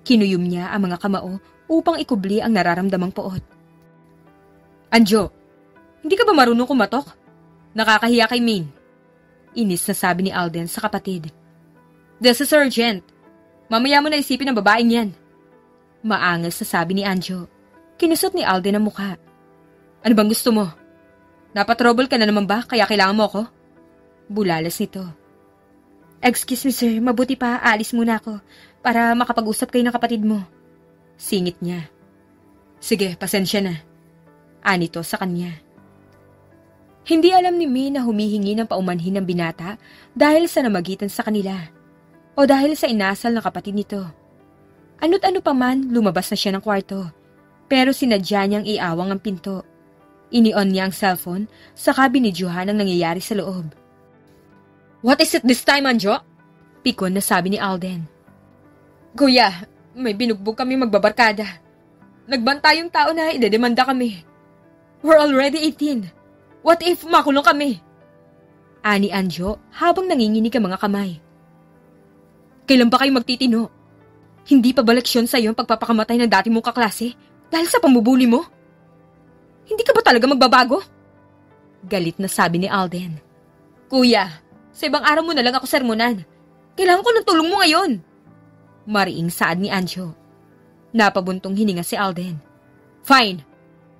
Kinuyom niya ang mga kamao upang ikubli ang nararamdamang poot. Anjo, hindi ka ba marunong kumatok? Nakakahiya kay Min. Inis na sabi ni Alden sa kapatid. This is urgent. Mamaya mo na isipin ang babaeng yan. Maangas na sabi ni Anjo. Kinusot ni Alden ang mukha. Ano bang gusto mo? Napatrouble ka na naman ba kaya kailangan mo ako? Bulalas nito. Excuse me sir, mabuti pa aalis muna ako para makapag-usap kayo ng kapatid mo. Singit niya. Sige, pasensya na. Anito sa kanya. Hindi alam ni May na humihingi ng paumanhin ng binata dahil sa namagitan sa kanila o dahil sa inasal ng kapatid nito. Ano't ano pa man, lumabas na siya ng kwarto pero sinadya niyang iawang ang pinto. Ini-on niya ang cellphone saka binidyohan ang nangyayari sa loob. What is it this time, Anjo? Pikon na sabi ni Alden. Kuya, may binugbog kami magbabarkada. Nagbanta yung tao na idedemanda kami. We're already 18. What if makulong kami? Ani Anjo habang nanginginig ang mga kamay. Kailan ba kayo magtitino? Hindi pa ba leksyon sa iyo ang pagpapakamatay ng dati mong kaklase dahil sa pambubuli mo? Hindi ka ba talaga magbabago? Galit na sabi ni Alden. Kuya, sa ibang araw mo na lang ako sermonan. Kailangan ko ng tulong mo ngayon. Mariing saad ni Anjo. Napabuntong hininga si Alden. Fine.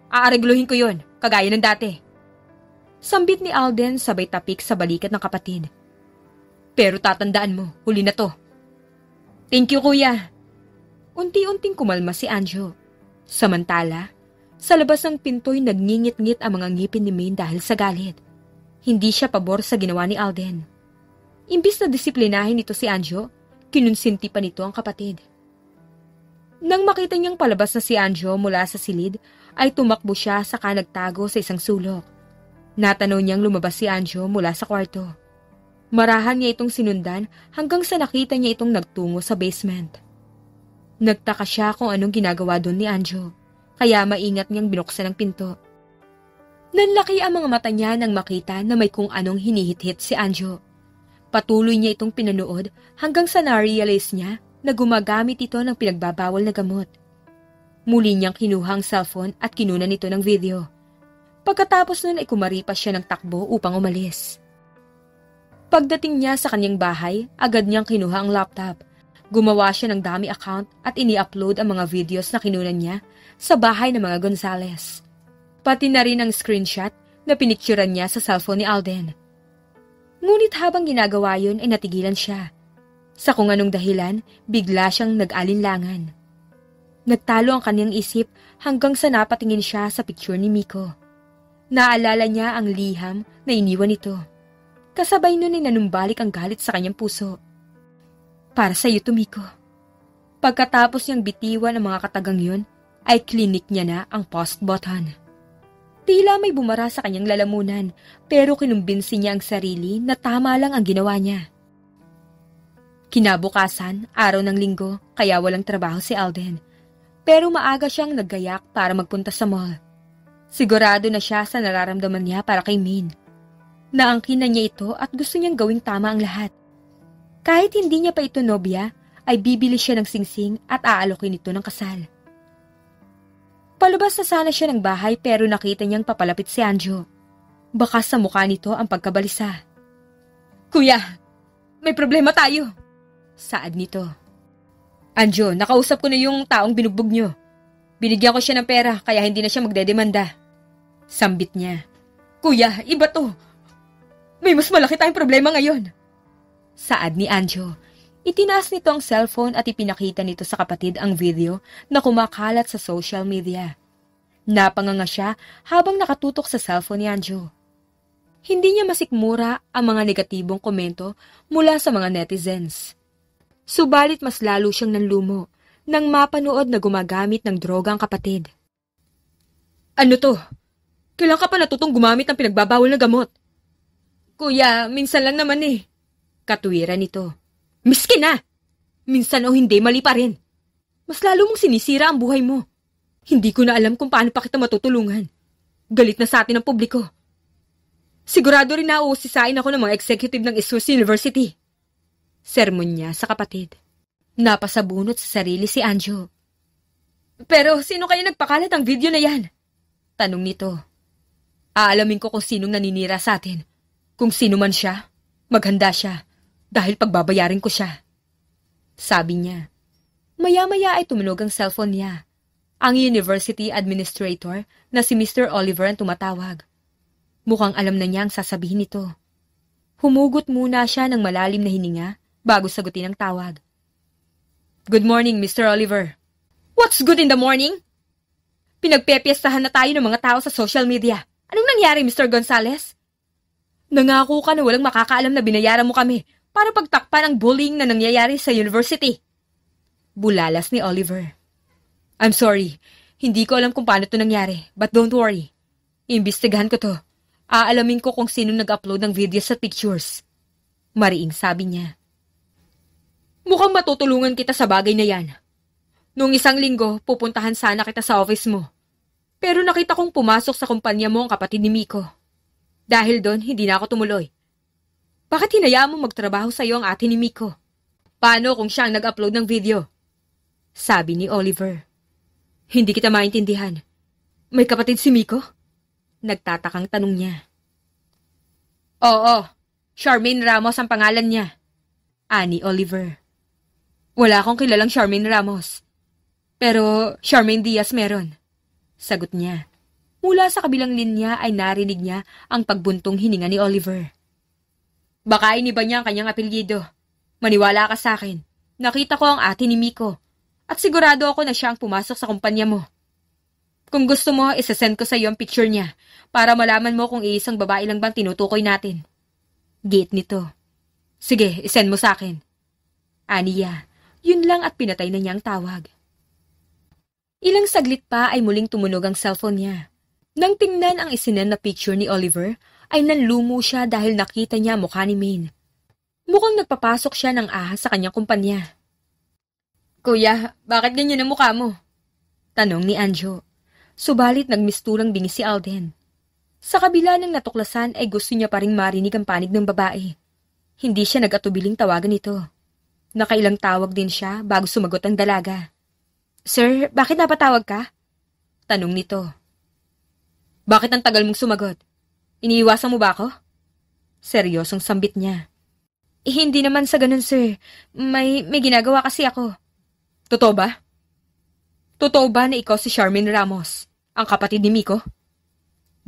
Aaregluhin ko yon, kagaya ng dati. Sambit ni Alden sabay tapik sa balikat ng kapatid. Pero tatandaan mo, huli na to. Thank you, kuya. Unti-unting kumalma si Anjo. Samantala, sa labas ng pinto'y nagngingit-ngit ang mga ngipin ni Maine dahil sa galit. Hindi siya pabor sa ginawa ni Alden. Imbis na disiplinahin nito si Anjo, kinunsinti pa nito ang kapatid. Nang makita niyang palabas na si Anjo mula sa silid, ay tumakbo siya saka nagtago sa isang sulok. Natanaw niyang lumabas si Anjo mula sa kwarto. Marahan niya itong sinundan hanggang sa nakita niya itong nagtungo sa basement. Nagtaka siya kung anong ginagawa doon ni Anjo, kaya maingat niyang binuksan ang pinto. Nanlaki ang mga mata niya nang makita na may kung anong hinihit-hit si Anjo. Patuloy niya itong pinanood hanggang sa na-realize niya na gumagamit ito ng pinagbabawal na gamot. Muli niyang kinuha ang cellphone at kinunan ito ng video. Pagkatapos nun ay kumaripas siya ng takbo upang umalis. Pagdating niya sa kanyang bahay, agad niyang kinuha ang laptop. Gumawa siya ng dummy account at ini-upload ang mga videos na kinunan niya sa bahay ng mga Gonzales. Pati na rin ang screenshot na pinicturan niya sa cellphone ni Alden. Ngunit habang ginagawa yun ay natigilan siya. Sa kung anong dahilan, bigla siyang nag-alinlangan. Nagtalo ang kanyang isip hanggang sa napatingin siya sa picture ni Miko. Naalala niya ang liham na iniwan nito. Kasabay nun ay nanumbalik ang galit sa kanyang puso. Para sa iyo to, Miko. Pagkatapos niyang bitiwan ang mga katagang yun, ay klinik niya na ang pause button. Tila may bumara sa kanyang lalamunan, pero kinumbinsi niya ang sarili na tama lang ang ginawa niya. Kinabukasan, araw ng linggo, kaya walang trabaho si Alden. Pero maaga siyang naggayak para magpunta sa mall. Sigurado na siya sa nararamdaman niya para kay Min. Naangkin na niya ito at gusto niyang gawing tama ang lahat. Kahit hindi niya pa ito nobya, ay bibili siya ng singsing at aalokin ito ng kasal. Palabas na sana siya ng bahay pero nakita niyang papalapit si Anjo. Baka sa mukha nito ang pagkabalisa. Kuya, may problema tayo. Saad nito. Anjo, nakausap ko na yung taong binugbog niyo. Binigyan ko siya ng pera kaya hindi na siya magdedemanda. Sambit niya. Kuya, iba to. May mas malaki tayong problema ngayon. Saad ni Anjo. Itinaas nito ang cellphone at ipinakita nito sa kapatid ang video na kumakalat sa social media. Napanganga siya habang nakatutok sa cellphone ni Anjo. Hindi niya masikmura ang mga negatibong komento mula sa mga netizens. Subalit mas lalo siyang nanlumo nang mapanood na gumagamit ng droga ang kapatid. Ano to? Kailan ka pa natutong gumamit ng pinagbabawal na gamot? Kuya, minsan lang naman eh. Katuwiran nito. Miskin na! Minsan o hindi, mali pa rin. Mas lalo mong sinisira ang buhay mo. Hindi ko na alam kung paano pa kita matutulungan. Galit na sa atin ang publiko. Sigurado rin na uusisain ako ng mga executive ng Isus University. Sermon niya sa kapatid. Napasabunot sa sarili si Anjo. Pero sino kaya nagpakalat ang video na yan? Tanong nito. Aalamin ko kung sinong naninira sa atin. Kung sino man siya, maghanda siya. Dahil pagbabayarin ko siya. Sabi niya. Maya-maya ay tumunog ang cellphone niya. Ang university administrator na si Mr. Oliver ang tumatawag. Mukhang alam na niya ang sasabihin nito. Humugot muna siya ng malalim na hininga bago sagutin ang tawag. Good morning, Mr. Oliver. What's good in the morning? Pinagpepiestahan na tayo ng mga tao sa social media. Anong nangyari, Mr. Gonzales? Nangako ka na walang makakaalam na binayaran mo kami para pagtakpan ang bullying na nangyayari sa university. Bulalas ni Oliver. I'm sorry, hindi ko alam kung paano ito nangyari, but don't worry. Imbestigahan ko to. Aalamin ko kung sino nag-upload ng videos at pictures. Mariing sabi niya. Mukhang matutulungan kita sa bagay na yan. Noong isang linggo, pupuntahan sana kita sa office mo. Pero nakita kong pumasok sa kumpanya mo ang kapatid ni Miko. Dahil doon, hindi na ako tumuloy. Bakit hinayaan mo magtrabaho sa iyo ang ate ni Miko? Paano kung siya ang nag-upload ng video? Sabi ni Oliver. Hindi kita maintindihan. May kapatid si Miko? Nagtatakang tanong niya. Oo, Charmaine Ramos ang pangalan niya. Ani Oliver. Wala akong kilalang Charmaine Ramos. Pero Charmaine Diaz meron. Sagot niya. Mula sa kabilang linya ay narinig niya ang pagbuntong hininga ni Oliver. Baka iniba niya ang kanyang apelyido. Maniwala ka sa akin. Nakita ko ang ate ni Miko. At sigurado ako na siya ang pumasok sa kumpanya mo. Kung gusto mo, isasend ko sa iyo ang picture niya para malaman mo kung iisang babae lang bang tinutukoy natin. Gate nito. Sige, isend mo sa akin. Aniya, yun lang at pinatay na niya ang tawag. Ilang saglit pa ay muling tumunog ang cellphone niya. Nang tingnan ang isinend na picture ni Oliver, ay nanlumo siya dahil nakita niya mukha ni Maine. Mukhang nagpapasok siya ng ahas sa kanyang kumpanya. Kuya, bakit ganyan ang mukha mo? Tanong ni Anjo. Subalit nagmistulang bingi si Alden. Sa kabila ng natuklasan ay gusto niya pa ring marinig ang panig ng babae. Hindi siya nag-atubiling tawagan ito. Nakailang tawag din siya bago sumagot ang dalaga. Sir, bakit napatawag ka? Tanong nito. Bakit ang tagal mong sumagot? Iniiwasan mo ba ako? Seryosong sambit niya. Hindi naman sa ganun, sir. May ginagawa kasi ako. Totoo ba? Totoo ba na ikaw si Charmaine Ramos, ang kapatid ni Miko?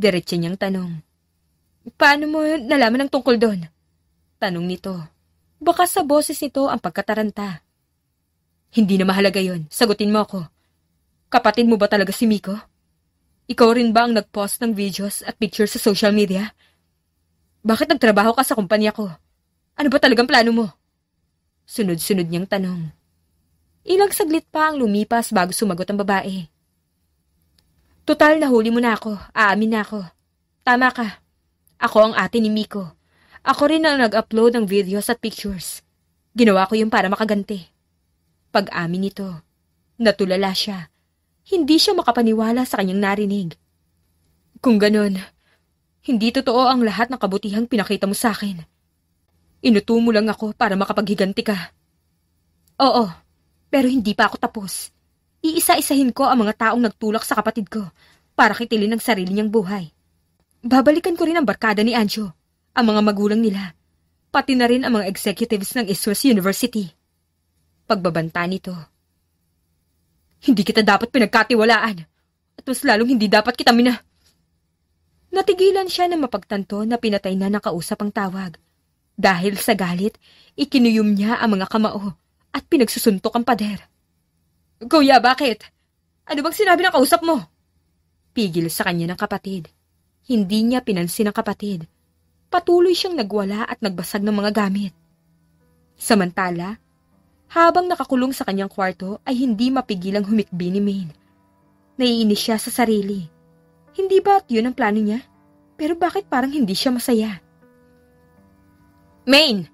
Diretso niyang tanong. Paano mo nalaman ang tungkol doon? Tanong nito. Baka sa boses nito ang pagkataranta. Hindi na mahalaga yon. Sagutin mo ako. Kapatid mo ba talaga si Miko? Ikaw rin ba ang nag-post ng videos at pictures sa social media? Bakit nagtrabaho ka sa kumpanya ko? Ano ba talagang plano mo? Sunod-sunod niyang tanong. Ilang saglit pa ang lumipas bago sumagot ang babae. Total, nahuli mo na ako. Aamin na ako. Tama ka. Ako ang ate ni Miko. Ako rin ang nag-upload ng videos at pictures. Ginawa ko yun para makaganti. Pag-amin nito, natulala siya. Hindi siya makapaniwala sa kanyang narinig. Kung ganon, hindi totoo ang lahat ng kabutihang pinakita mo sa akin. Inuto mo lang ako para makapaghiganti ka. Oo, pero hindi pa ako tapos. Iisa-isahin ko ang mga taong nagtulak sa kapatid ko para kitilin ang sarili niyang buhay. Babalikan ko rin ang barkada ni Anjo, ang mga magulang nila, pati na rin ang mga executives ng East University. Pagbabanta nito. Hindi kita dapat pinagkatiwalaan at mas lalong hindi dapat kita Natigilan siya na mapagtanto na pinatay na nakausap ang tawag. Dahil sa galit, ikinuyom niya ang mga kamao at pinagsusuntok ang pader. Kuya, bakit? Ano bang sinabi ng kausap mo? Pigil sa kanya ng kapatid. Hindi niya pinansin ang kapatid. Patuloy siyang nagwala at nagbasag ng mga gamit. Samantala, habang nakakulong sa kanyang kwarto ay hindi mapigilang humikbi ni Maine. Naiinis siya sa sarili. Hindi ba at yun ang plano niya? Pero bakit parang hindi siya masaya? Maine!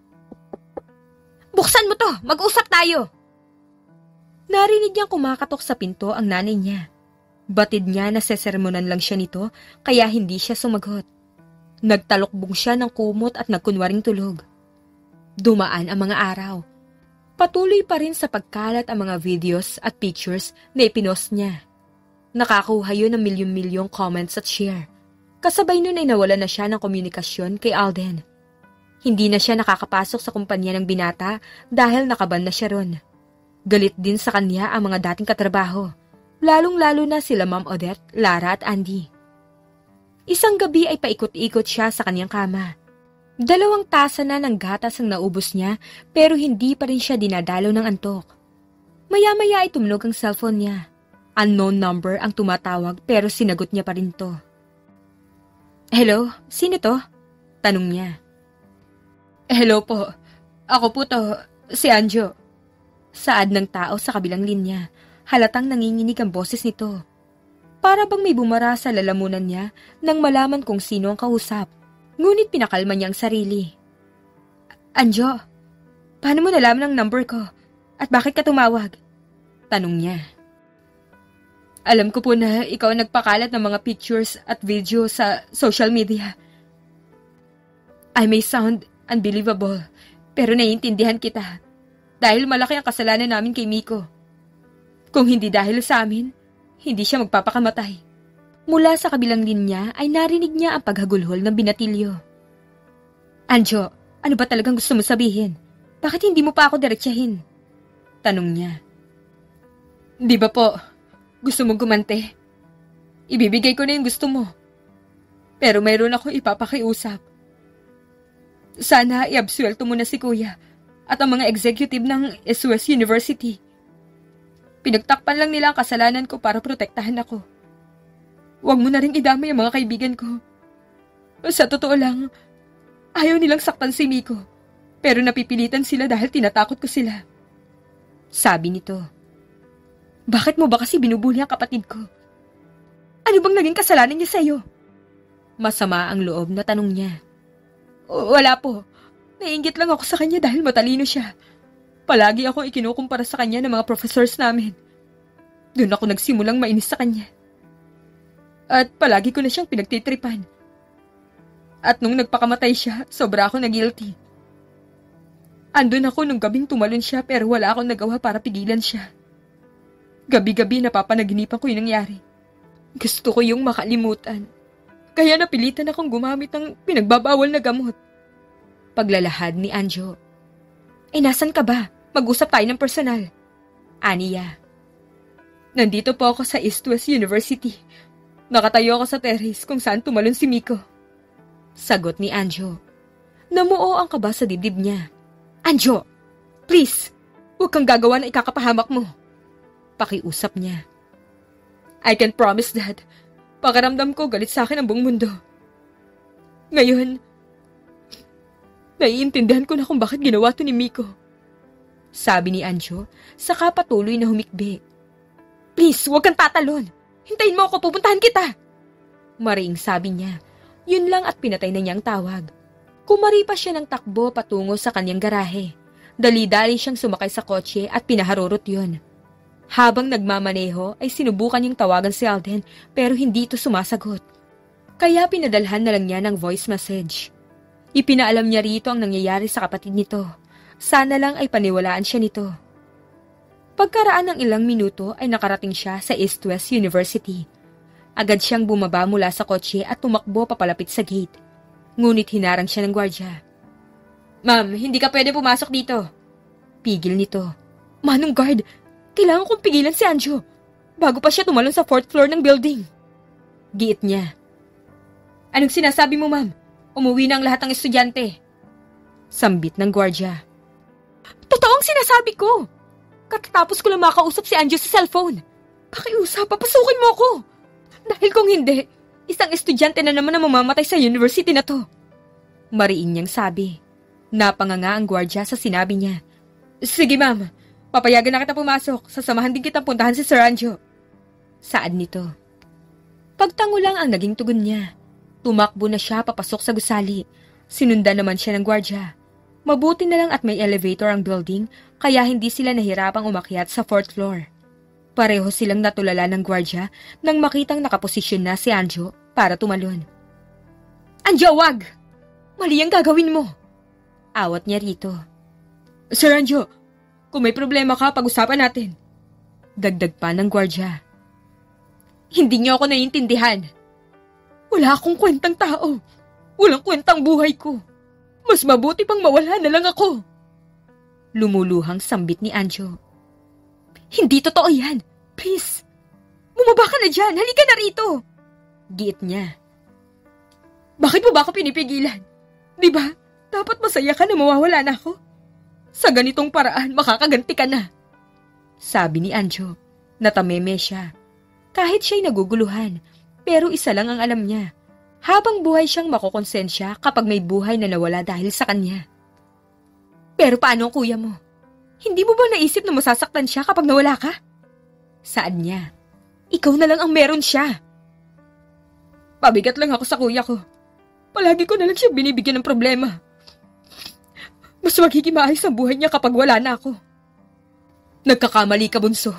Buksan mo to! Mag-usap tayo! Narinig niyang kumakatok sa pinto ang nanay niya. Batid niya na sesermonan lang siya nito kaya hindi siya sumagot. Nagtalokbong siya ng kumot at nagkunwaring tulog. Dumaan ang mga araw. Patuloy pa rin sa pagkalat ang mga videos at pictures na ipinost niya. Nakakuha yun ng milyon-milyong comments at share. Kasabay nun ay nawala na siya ng komunikasyon kay Alden. Hindi na siya nakakapasok sa kumpanya ng binata dahil nakaban na siya ron. Galit din sa kanya ang mga dating katrabaho, lalong-lalo na sila Ma'am Odette, Lara at Andy. Isang gabi ay paikot-ikot siya sa kanyang kama. 2 tasa na ng gatas ang naubos niya pero hindi pa rin siya dinadalaw ng antok. Maya-maya ay tumunog ang cellphone niya. Unknown number ang tumatawag pero sinagot niya pa rin to. Hello, sino to? Tanong niya. Hello po, ako po to, si Anjo. Saad ng tao sa kabilang linya, halatang nanginginig ang boses nito. Para bang may bumara sa lalamunan niya nang malaman kung sino ang kausap. Ngunit pinakalma niya ang sarili. Anjo, paano mo nalaman ang number ko? At bakit ka tumawag? Tanong niya. Alam ko po na ikaw ang nagpakalat ng mga pictures at video sa social media. I may sound unbelievable, pero naiintindihan kita. Dahil malaki ang kasalanan namin kay Miko. Kung hindi dahil sa amin, hindi siya magpapakamatay. Mula sa kabilang linya ay narinig niya ang paghagulhol ng binatilyo. Anjo, ano ba talagang gusto mo sabihin? Bakit hindi mo pa ako diretsahin? Tanong niya. Di ba po, gusto mong gumante? Ibibigay ko na yung gusto mo. Pero mayroon ako ipapakiusap. Sana iabsuelto mo na si Kuya at ang mga executive ng SOS University. Pinagtakpan lang nila ang kasalanan ko para protektahan ako. Huwag mo na rin idamay ang mga kaibigan ko. Sa totoo lang, ayaw nilang saktan si Miko, pero napipilitan sila dahil tinatakot ko sila. Sabi nito. Bakit mo ba kasi binubuli ang kapatid ko? Ano bang naging kasalanan niya sa'yo? Masama ang loob na tanong niya. Wala po. Naiinggit lang ako sa kanya dahil matalino siya. Palagi akong ikinukumpara sa kanya ng mga professors namin. Doon ako nagsimulang mainis sa kanya. At palagi ko na siyang pinagtitripan. At nung nagpakamatay siya, sobra ako na guilty. Andun ako nung gabing tumalon siya pero wala akong nagawa para pigilan siya. Gabi-gabi napapanaginipan ko yung nangyari. Gusto ko yung makalimutan. Kaya napilitan akong gumamit ng pinagbabawal na gamot. Paglalahad ni Anjo. Nasan ka ba? Mag-usap tayo ng personal. Aniya. Nandito po ako sa East West University. Nakatayo ako sa terrace kung saan tumalon si Miko. Sagot ni Anjo. Namuo ang kaba sa dibdib niya. Anjo, please, huwag kang gagawa na ikakapahamak mo. Pakiusap niya. I can promise that. Pakiramdam ko galit sa akin ang buong mundo. Ngayon, naiintindihan ko na kung bakit ginawa to ni Miko. Sabi ni Anjo, saka patuloy na humikbi. Please, huwag kang tatalon. Hintayin mo ako, pupuntahan kita. Mariing sabi niya. Yun lang at pinatay na niyang tawag. Kumari pa siya ng takbo patungo sa kanyang garahe. Dali-dali siyang sumakay sa kotse at pinaharurot yun. Habang nagmamaneho ay sinubukan niyang tawagan si Alden pero hindi ito sumasagot. Kaya pinadalhan na lang niya ng voice message. Ipinaalam niya rito ang nangyayari sa kapatid nito. Sana lang ay paniwalaan siya nito. Pagkaraan ng ilang minuto ay nakarating siya sa East West University. Agad siyang bumaba mula sa kotse at tumakbo papalapit sa gate. Ngunit hinarang siya ng gwardya. Ma'am, hindi ka pwede pumasok dito. Pigil nito. Manong guard, kailangan kong pigilan si Anjo bago pa siya tumalon sa 4th floor ng building. Giit niya. Anong sinasabi mo, ma'am? Umuwi na ang lahat ng estudyante. Sambit ng gwardya. Totoo ang sinasabi ko. Katatapos ko lang makausap si Anjo sa cellphone. Pakiusap, papasukin mo ako. Dahil kung hindi, isang estudyante na naman ang mamamatay sa university na to. Mariin niyang sabi. Napanganga ang gwardya sa sinabi niya. Sige ma'am, papayagan na kita pumasok. Sasamahan din kitang puntahan si Sir Anjo. Saad nito. Pagtango lang ang naging tugon niya. Tumakbo na siya papasok sa gusali. Sinundan naman siya ng gwardya. Mabuti na lang at may elevator ang building, kaya hindi sila nahirapang umakyat sa 4th floor. Pareho silang natulala ng gwardya nang makitang nakaposisyon na si Anjo para tumalon. Anjo, wag! Mali ang gagawin mo! Awat niya rito. Sir Anjo, kung may problema ka, pag-usapan natin. Dagdag pa ng gwardya. Hindi niyo ako naiintindihan. Wala akong kwentang tao. Walang kwentang buhay ko. Mas mabuti pang mawala na lang ako. Lumuluhang sambit ni Anjo. Hindi totoo yan. Please. Bumaba ka na dyan. Halika na rito. Giit niya. Bakit mo ba ako pinipigilan? Diba? Dapat masaya ka na mawawala na ako. Sa ganitong paraan, makakaganti ka na. Sabi ni Anjo. Natameme siya. Kahit siya'y naguguluhan, pero isa lang ang alam niya. Habang buhay siyang makokonsensya kapag may buhay na nawala dahil sa kanya. Pero paano ang kuya mo? Hindi mo ba naisip na masasaktan siya kapag nawala ka? Saan niya? Ikaw na lang ang meron siya. Pabigat lang ako sa kuya ko. Palagi ko na lang siya binibigyan ng problema. Mas magiging maayos ang buhay niya kapag wala na ako. Nagkakamali ka, bunso.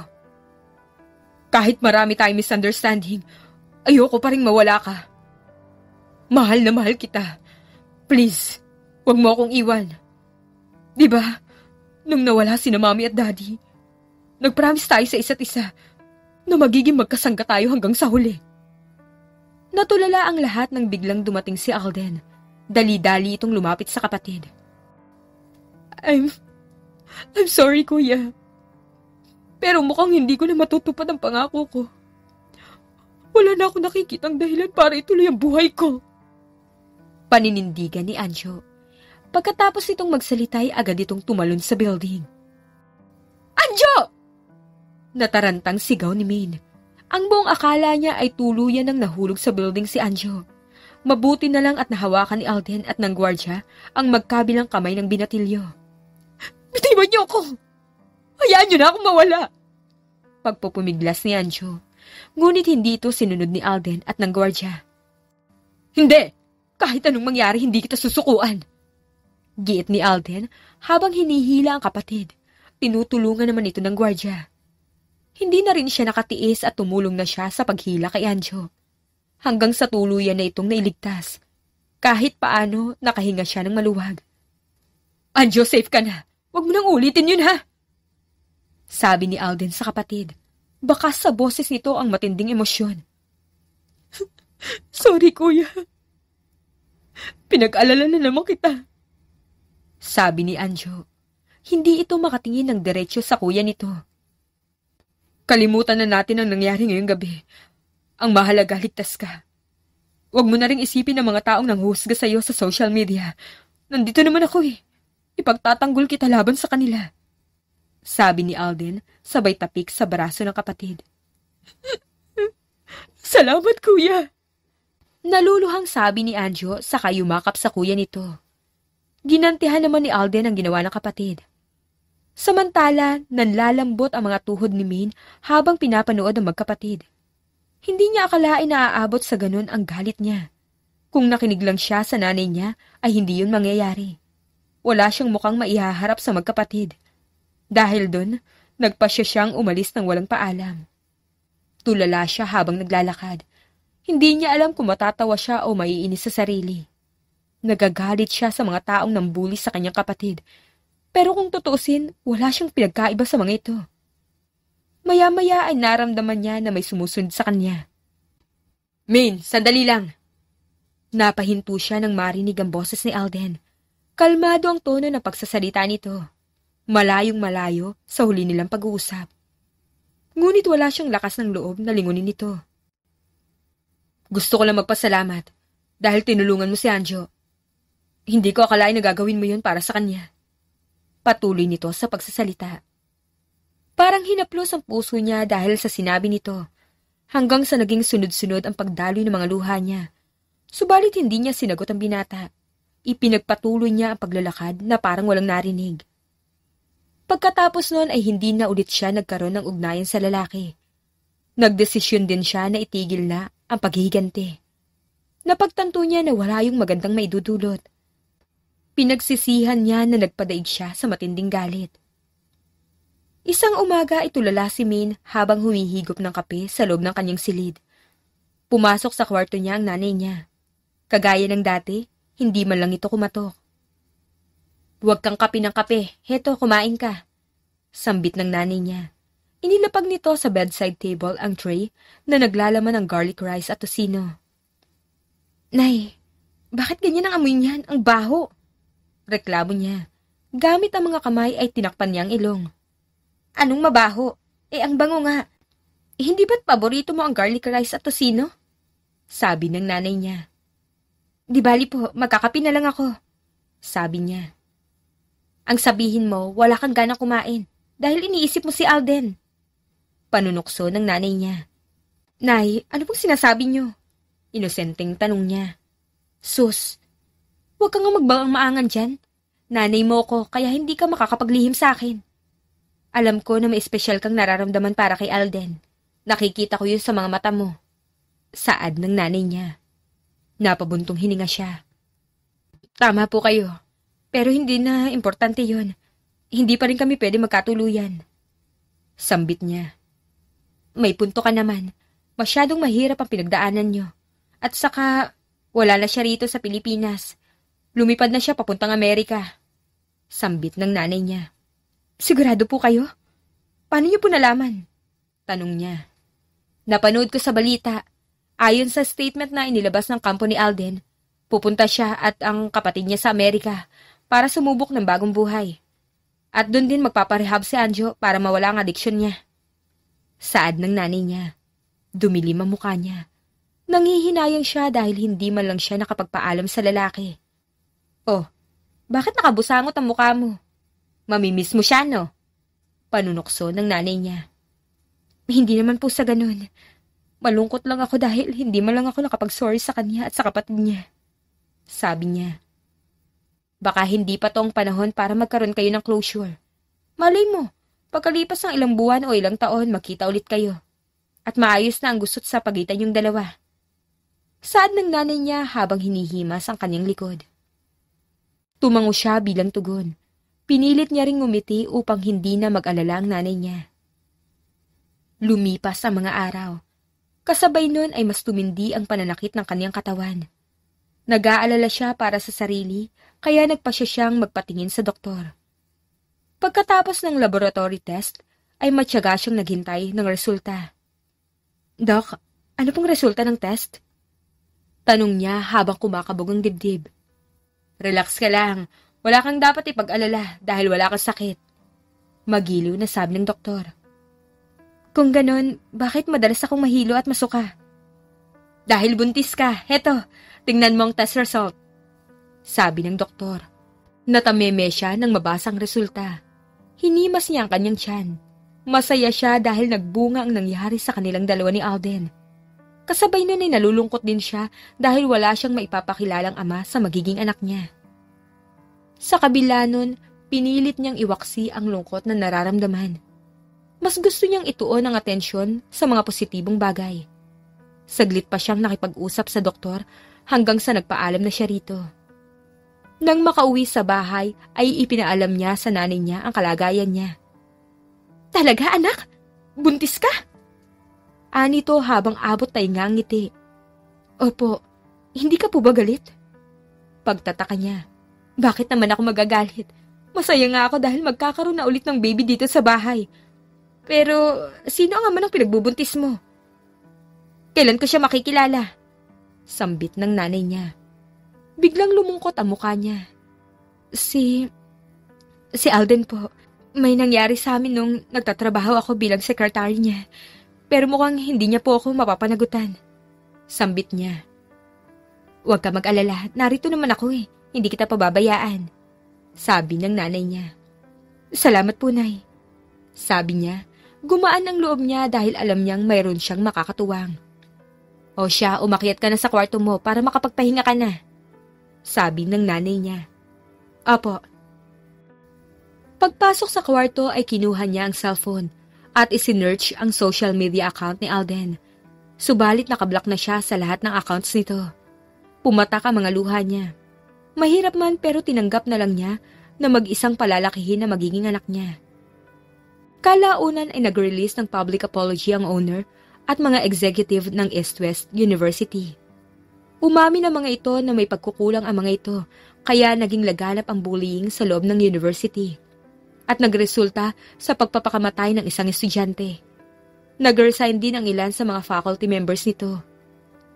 Kahit marami tayong misunderstanding, ayoko pa rin mawala ka. Mahal na mahal kita. Please, huwag mo akong iwan. Diba, nung nawala sina Mommy at Daddy, nagpromise tayo sa isa't isa na magiging magkasangga tayo hanggang sa huli. Natulala ang lahat nang biglang dumating si Alden. Dali-dali itong lumapit sa kapatid. I'm sorry, kuya. Pero mukhang hindi ko na matutupad ang pangako ko. Wala na akong nakikitang dahilan para ituloy ang buhay ko. Paninindigan ni Anjo. Pagkatapos itong magsalitay, agad itong tumalon sa building. Anjo! Natarantang sigaw ni Maine. Ang buong akala niya ay tuluyan ng nahulog sa building si Anjo. Mabuti na lang at nahawakan ni Alden at ng gwardya ang magkabilang kamay ng binatilyo. Bitiwan niyo ako! Hayaan niyo na akong mawala! Pagpupumiglas ni Anjo. Ngunit hindi ito sinunod ni Alden at ng gwardya. Hindi! Kahit anong mangyari, hindi kita susukuan. Giit ni Alden habang hinihila ang kapatid. Tinutulungan naman ito ng gwardya. Hindi na rin siya nakatiis at tumulong na siya sa paghila kay Anjo. Hanggang sa tuluyan na itong nailigtas. Kahit paano, nakahinga siya ng maluwag. Anjo, safe ka na. Huwag mo nang ulitin yun, ha? Sabi ni Alden sa kapatid. Baka sa boses nito ang matinding emosyon. Sorry, kuya. Pinag-alala na naman kita. Sabi ni Anjo. Hindi ito makatingin ng diretsyo sa kuya nito. Kalimutan na natin ang nangyari ngayong gabi. Ang mahalaga, ligtas ka. Huwag mo na ring isipin ang mga taong nanghuhusga sa'yo sa social media. Nandito naman ako eh. Ipagtatanggol kita laban sa kanila. Sabi ni Alden, sabay tapik sa braso ng kapatid. Salamat, kuya. Naluluhang sabi ni Anjo saka yumakap sa kuya nito. Ginantihan naman ni Alden ang ginawa ng kapatid. Samantala, nanlalambot ang mga tuhod ni Min habang pinapanood ang magkapatid. Hindi niya akalain na aabot sa ganun ang galit niya. Kung nakinig lang siya sa nanay niya, ay hindi yun mangyayari. Wala siyang mukhang maihaharap sa magkapatid. Dahil dun, nagpasya siyang umalis ng walang paalam. Tulala siya habang naglalakad. Hindi niya alam kung matatawa siya o maiinis sa sarili. Nagagalit siya sa mga taong nambuli sa kanyang kapatid. Pero kung tutuusin, wala siyang pinagkaiba sa mga ito. Maya-maya ay naramdaman niya na may sumusunod sa kanya. Min, sandali lang. Napahinto siya nang marinig ang boses ni Alden. Kalmado ang tono ng pagsasalita nito. Malayong malayo sa huli nilang pag-uusap. Ngunit wala siyang lakas ng loob na lingunin ito. Gusto ko lang magpasalamat dahil tinulungan mo si Anjo. Hindi ko akalain na gagawin mo yun para sa kanya. Patuloy nito sa pagsasalita. Parang hinaplos ang puso niya dahil sa sinabi nito, hanggang sa naging sunod-sunod ang pagdaloy ng mga luha niya. Subalit hindi niya sinagot ang binata. Ipinagpatuloy niya ang paglalakad na parang walang narinig. Pagkatapos noon ay hindi na ulit siya nagkaroon ng ugnayan sa lalaki. Nagdesisyon din siya na itigil na ang paghihiganti. Napagtanto niya na wala yung magandang maidudulot. Pinagsisihan niya na nagpadaig siya sa matinding galit. Isang umaga ay tulala si Min habang humihigop ng kape sa loob ng kanyang silid. Pumasok sa kwarto niya ang nanay niya. Kagaya ng dati, hindi man lang ito kumatok. Huwag kang kape ng kape, heto kumain ka. Sambit ng nanay niya. Inilapag nito sa bedside table ang tray na naglalaman ng garlic rice at tocino. Nay, bakit ganyan ang amoy niyan? Ang baho! Reklamo niya. Gamit ang mga kamay ay tinakpan niya ang ilong. Anong mabaho? Ang bango nga. Hindi ba't paborito mo ang garlic rice at tocino? Sabi ng nanay niya. Di bali po, magkakape na lang ako. Sabi niya. Ang sabihin mo, wala kang ganang kumain dahil iniisip mo si Alden. Panunukso ng nanay niya. Nay, ano pong sinasabi niyo? Inosenteng tanong niya. Sus, huwag kang magbangang maangan dyan. Nanay mo ko kaya hindi ka makakapaglihim sa akin. Alam ko na may espesyal kang nararamdaman para kay Alden. Nakikita ko yun sa mga mata mo. Saad ng nanay niya. Napabuntong hininga siya. Tama po kayo. Pero hindi na importante yun. Hindi pa rin kami pwede magkatuluyan. Sambit niya. May punto ka naman. Masyadong mahirap ang pinagdaanan niyo. At saka, wala na siya rito sa Pilipinas. Lumipad na siya papuntang Amerika. Sambit ng nanay niya. Sigurado po kayo? Paano niyo po nalaman? Tanong niya. Napanood ko sa balita. Ayon sa statement na inilabas ng kampo ni Alden, pupunta siya at ang kapatid niya sa Amerika para sumubok ng bagong buhay. At doon din magpaparehab si Anjo para mawala ang adiksyon niya. Saad ng nanay niya. Dumilim ang mukha niya. Nanghihinayang siya dahil hindi man lang siya nakapagpaalam sa lalaki. Oh, bakit nakabusangot ang mukha mo? Mamimiss mo siya, no? Panunukso ng nanay niya. Hindi naman po sa ganun. Malungkot lang ako dahil hindi man lang ako nakapag-sorry sa kanya at sa kapatid niya. Sabi niya. Baka hindi pa tong panahon para magkaroon kayo ng closure. Malay mo, pagkalipas ng ilang buwan o ilang taon, makita ulit kayo. At maayos na ang gusot sa pagitan yung dalawa. Saad ng nanay niya habang hinihimas ang kanyang likod. Tumango siya bilang tugon. Pinilit niya ring ngumiti upang hindi na mag-alala ang nanay niya. Lumipas ang mga araw. Kasabay nun ay mas tumindi ang pananakit ng kanyang katawan. Nag-aalala siya para sa sarili, kaya nagpasya siyang magpatingin sa doktor. Pagkatapos ng laboratory test, ay matyaga siyang naghintay ng resulta. Doc, ano pong resulta ng test? Tanong niya habang kumakabog ang dibdib. Relax ka lang. Wala kang dapat ipag-alala dahil wala kang sakit. Magiliw na sabi ng doktor. Kung ganon, bakit madalas akong mahilo at masuka? Dahil buntis ka, heto, tingnan mo ang test result. Sabi ng doktor. Natameme siya nang mabasa ang resulta. Hinimas niya ang kanyang tiyan. Masaya siya dahil nagbunga ang nangyari sa kanilang dalawa ni Alden. Kasabay nun ay nalulungkot din siya dahil wala siyang maipapakilalang ama sa magiging anak niya. Sa kabila nun, pinilit niyang iwaksi ang lungkot na nararamdaman. Mas gusto niyang ituon ang atensyon sa mga positibong bagay. Saglit pa siyang nakipag-usap sa doktor hanggang sa nagpaalam na siya rito. Nang makauwi sa bahay, ay ipinaalam niya sa nanay niya ang kalagayan niya. Talaga, anak? Buntis ka? Ani to habang abot tainga ang ngiti. Opo, hindi ka po ba galit? Pagtataka niya. Bakit naman ako magagalit? Masaya nga ako dahil magkakaroon na ulit ng baby dito sa bahay. Pero, sino ang ama ng pinagbubuntis mo? Kailan ko siya makikilala? Sambit ng nanay niya. Biglang lumungkot ang mukha niya. Si Alden po. May nangyari sa amin nung nagtatrabaho ako bilang sekretary niya. Pero mukhang hindi niya po ako mapapanagutan. Sambit niya. Huwag ka mag-alala, narito naman ako eh. Hindi kita pababayaan. Sabi ng nanay niya. Salamat po, Nay. Sabi niya, gumaan ang loob niya dahil alam niyang mayroon siyang makakatuwang. O siya, umakyat ka na sa kwarto mo para makapagpahinga ka na. Sabi ng nanay niya. Apo. Pagpasok sa kwarto ay kinuha niya ang cellphone at isinearch ang social media account ni Alden. Subalit nakablock na siya sa lahat ng accounts nito. Pumatak ang mga luha niya. Mahirap man pero tinanggap na lang niya na mag-isang palalakihin na magiging anak niya. Kalaunan ay nag-release ng public apology ang owner at mga executive ng East West University. Umamin ang mga ito na may pagkukulang ang mga ito, kaya naging laganap ang bullying sa loob ng university. At nagresulta sa pagpapakamatay ng isang estudyante. Nag-resign din ang ilan sa mga faculty members nito.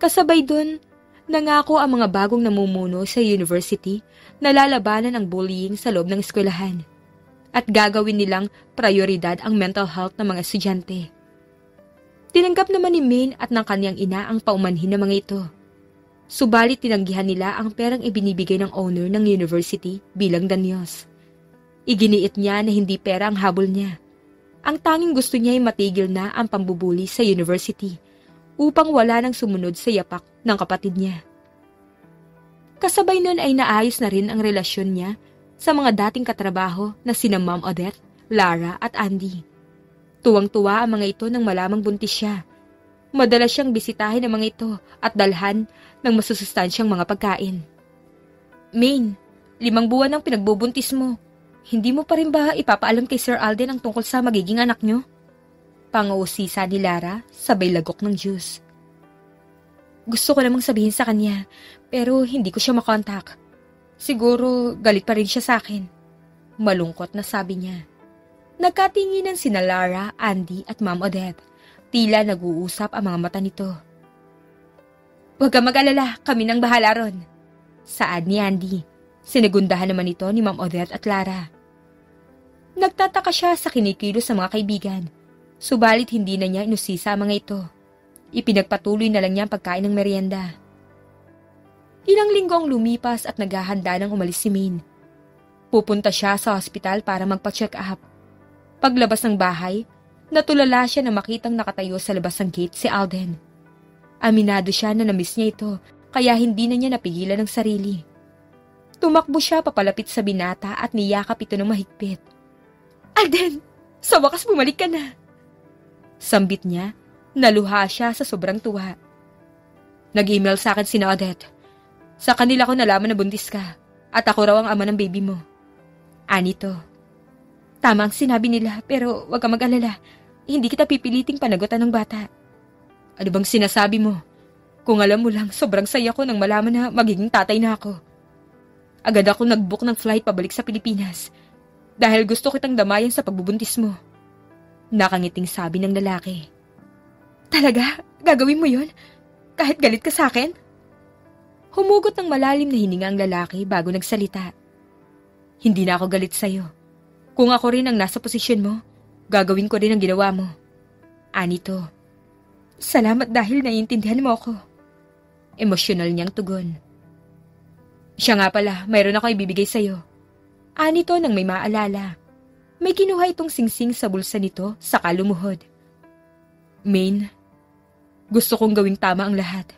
Kasabay dun, nangako ang mga bagong namumuno sa university na lalabanan ang bullying sa loob ng eskwelahan. At gagawin nilang prioridad ang mental health ng mga estudyante. Tinanggap naman ni Maine at ng kanyang ina ang paumanhin ng mga ito. Subalit tinanggihan nila ang perang ibinibigay ng owner ng university bilang danyos. Iginiit niya na hindi pera ang habol niya. Ang tanging gusto niya ay matigil na ang pambubuli sa university upang wala nang sumunod sa yapak ng kapatid niya. Kasabay nun ay naayos na rin ang relasyon niya sa mga dating katrabaho na sina Ma'am Odette, Lara at Andy. Tuwang-tuwa ang mga ito nang malamang buntis siya. Madalas siyang bisitahin ang mga ito at dalhan ng masusustansyang mga pagkain. Maine, 5 buwan ang pinagbubuntis mo. Hindi mo pa rin ba ipapaalam kay Sir Alden ang tungkol sa magiging anak niyo? Panguusisa ni Lara, sabay lagok ng juice. Gusto ko namang sabihin sa kanya, pero hindi ko siya makontak. Siguro galit pa rin siya sa akin. Malungkot na sabi niya. Nagkatinginan sina Lara, Andy at Ma'am Odette. Tila nag-uusap ang mga mata nito. Huwag kang mag-alala, kami nang bahala ron. Saad ni Andy. Sinagundahan naman ito ni Ma'am Odette at Lara. Nagtataka siya sa kinikilos sa mga kaibigan. Subalit hindi na niya inusisa ang mga ito. Ipinagpatuloy na lang niya ang pagkain ng merienda. Ilang linggo ang lumipas at naghahanda ng umalis si Maine. Pupunta siya sa hospital para magpa-check up. Paglabas ng bahay, natulala siya na makitang nakatayo sa labas ng gate si Alden. Aminado siya na namiss niya ito, kaya hindi na niya napigilan ng sarili. Tumakbo siya papalapit sa binata at niyakap ito ng mahigpit. Alden! Sa wakas bumalik ka na! Sambit niya, naluha siya sa sobrang tuwa. Nag-email sa akin si Odette. Sa kanila ko nalaman na buntis ka at ako raw ang ama ng baby mo. Anito. Tama ang sinabi nila pero huwag kang mag-alala. Hindi kita pipiliting panagutan ng bata. Ano bang sinasabi mo? Kung alam mo lang, sobrang saya ko nang malaman na magiging tatay na ako. Agad ako nag-book ng flight pabalik sa Pilipinas dahil gusto kitang damayan sa pagbubuntis mo. Nakangiting sabi ng lalaki. Talaga? Gagawin mo yun? Kahit galit ka sa akin? Humugot ng malalim na hininga ang lalaki bago nagsalita. Hindi na ako galit sa'yo. Kung ako rin ang nasa posisyon mo, gagawin ko rin ang ginawa mo. Anito. Salamat dahil naiintindihan mo ako. Emosyonal niyang tugon. Siya nga pala, mayroon ako ibibigay sa'yo. Anito nang may maalala. May kinuha itong singsing sa bulsa nito saka lumuhod. Maine, gusto kong gawing tama ang lahat.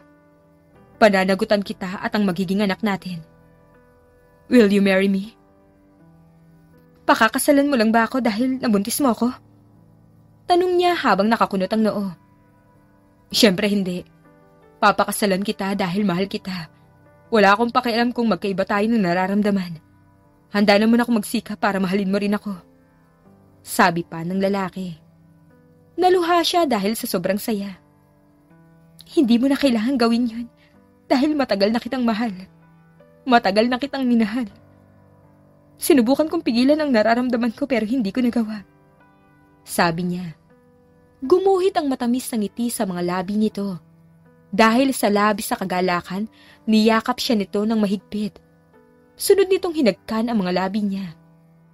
Pananagutan kita at ang magiging anak natin. Will you marry me? Pakakasalan mo lang ba ako dahil nabuntis mo ako? Tanong niya habang nakakunot ang noo. Siyempre hindi. Papakasalan kita dahil mahal kita. Wala akong pakialam kung magkaiba tayo ng nararamdaman. Handa naman ako magsikap para mahalin mo rin ako. Sabi pa ng lalaki. Naluha siya dahil sa sobrang saya. Hindi mo na kailangan gawin yun dahil matagal na kitang mahal. Matagal na kitang minahal. Sinubukan kong pigilan ang nararamdaman ko pero hindi ko nagawa. Sabi niya. Gumuhit ang matamis na ngiti sa mga labi nito. Dahil sa labis sa kagalakan, niyakap siya nito ng mahigpit. Sunod nitong hinagkan ang mga labi niya.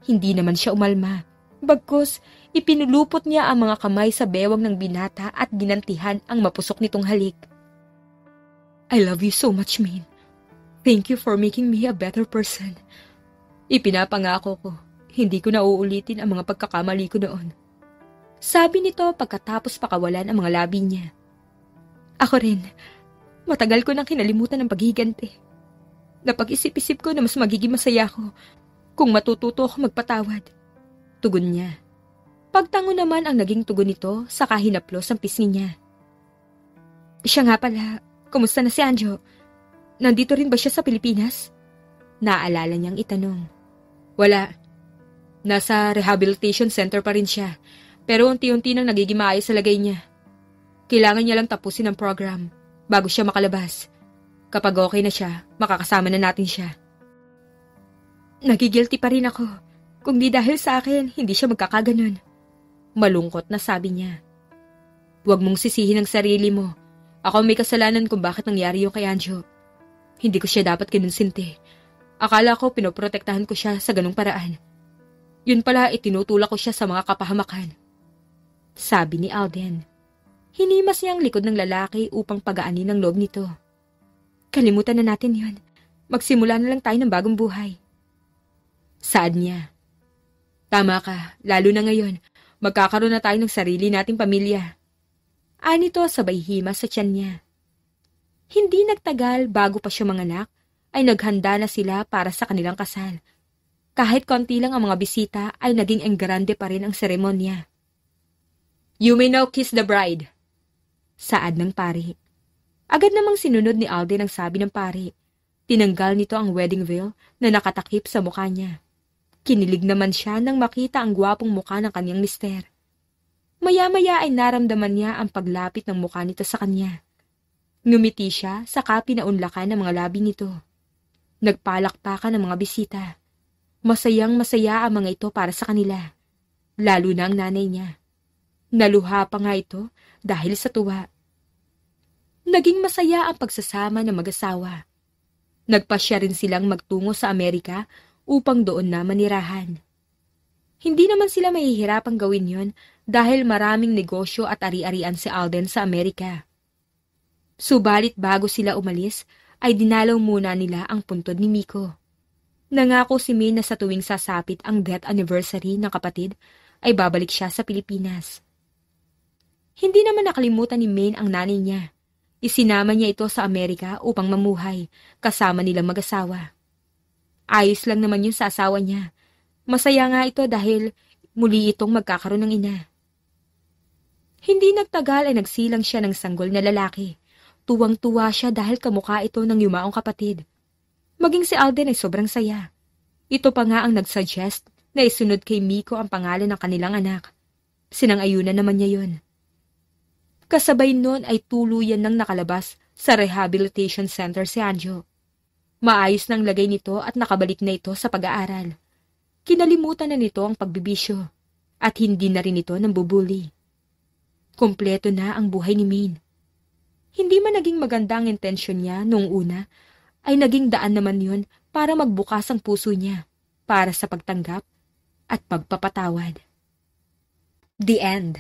Hindi naman siya umalma. Bagkus, ipinulupot niya ang mga kamay sa bewang ng binata at ginantihan ang mapusok nitong halik. I love you so much, Maine. Thank you for making me a better person. Ipinapangako ko, hindi ko na uulitin ang mga pagkakamali ko noon. Sabi nito pagkatapos pakawalan ang mga labi niya. Ako rin, matagal ko nang kinalimutan ang paghiganti. Napag-isip-isip ko na mas magiging masaya ko kung matututo ako magpatawad. Tugon niya. Pagtango naman ang naging tugon nito sa kahinaplos ang pisngi niya. Siya nga pala, kumusta na si Anjo? Nandito rin ba siya sa Pilipinas? Naalala niyang itanong. Wala. Nasa rehabilitation center pa rin siya, pero unti-unti nang nagiging maayos sa lagay niya. Kailangan niya lang tapusin ang program bago siya makalabas. Kapag okay na siya, makakasama na natin siya. Nagigilty pa rin ako. Kung di dahil sa akin, hindi siya magkakaganon. Malungkot na sabi niya. Huwag mong sisihin ang sarili mo. Ako may kasalanan kung bakit nangyari yung kay Anjo. Hindi ko siya dapat kinonsinti. Akala ko pinoprotektahan ko siya sa ganung paraan. Yun pala itinutulak ko siya sa mga kapahamakan. Sabi ni Alden. Hinimas niya ang likod ng lalaki upang pagaanin ang loob nito. Kalimutan na natin yun. Magsimula na lang tayo ng bagong buhay. Saad niya. Tama ka, lalo na ngayon. Magkakaroon na tayo ng sarili nating pamilya. Anito sabay himas sa tiyan niya. Hindi nagtagal bago pa siya manganak, ay naghanda na sila para sa kanilang kasal. Kahit konti lang ang mga bisita ay naging enggrande pa rin ang seremonya. You may now kiss the bride. Saad ng pari. Agad namang sinunod ni Alden ang sabi ng pari. Tinanggal nito ang wedding veil na nakatakip sa mukha niya. Kinilig naman siya nang makita ang gwapong mukha ng kanyang mister. Maya-maya ay naramdaman niya ang paglapit ng mukha nito sa kanya. Ngumiti siya saka pinaunlakan ng mga labi nito. Nagpalakpakan ng mga bisita. Masayang-masaya ang mga ito para sa kanila. Lalo na ang nanay niya. Naluha pa nga ito dahil sa tuwa. Naging masaya ang pagsasama ng mag-asawa. Nagpasya rin silang magtungo sa Amerika upang doon na manirahan. Hindi naman sila mahihirapang gawin yon dahil maraming negosyo at ari-arian si Alden sa Amerika. Subalit bago sila umalis, ay dinalaw muna nila ang puntod ni Miko. Nangako si May na sa tuwing sasapit ang death anniversary ng kapatid, ay babalik siya sa Pilipinas. Hindi naman nakalimutan ni Maine ang nanay niya. Isinama niya ito sa Amerika upang mamuhay, kasama nilang mag-asawa. Ayos lang naman yun sa asawa niya. Masaya nga ito dahil muli itong magkakaroon ng ina. Hindi nagtagal ay nagsilang siya ng sanggol na lalaki. Tuwang-tuwa siya dahil kamukha ito ng yumaong kapatid. Maging si Alden ay sobrang saya. Ito pa nga ang nagsuggest na isunod kay Miko ang pangalan ng kanilang anak. Sinang-ayunan naman niya yun. Kasabay nun ay tuluyan nang nakalabas sa rehabilitation center si Anjo. Maayos nang lagay nito at nakabalik na ito sa pag-aaral. Kinalimutan na nito ang pagbibisyo at hindi na rin ito nambubuli. Kompleto na ang buhay ni Maine. Hindi man naging maganda ang intensyon niya noong una, ay naging daan naman yun para magbukas ang puso niya para sa pagtanggap at pagpapatawad. The End.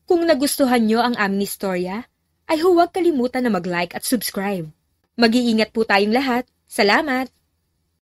Kung nagustuhan nyo ang aming istorya, ay huwag kalimutan na mag-like at subscribe. Mag-iingat po tayong lahat. Salamat!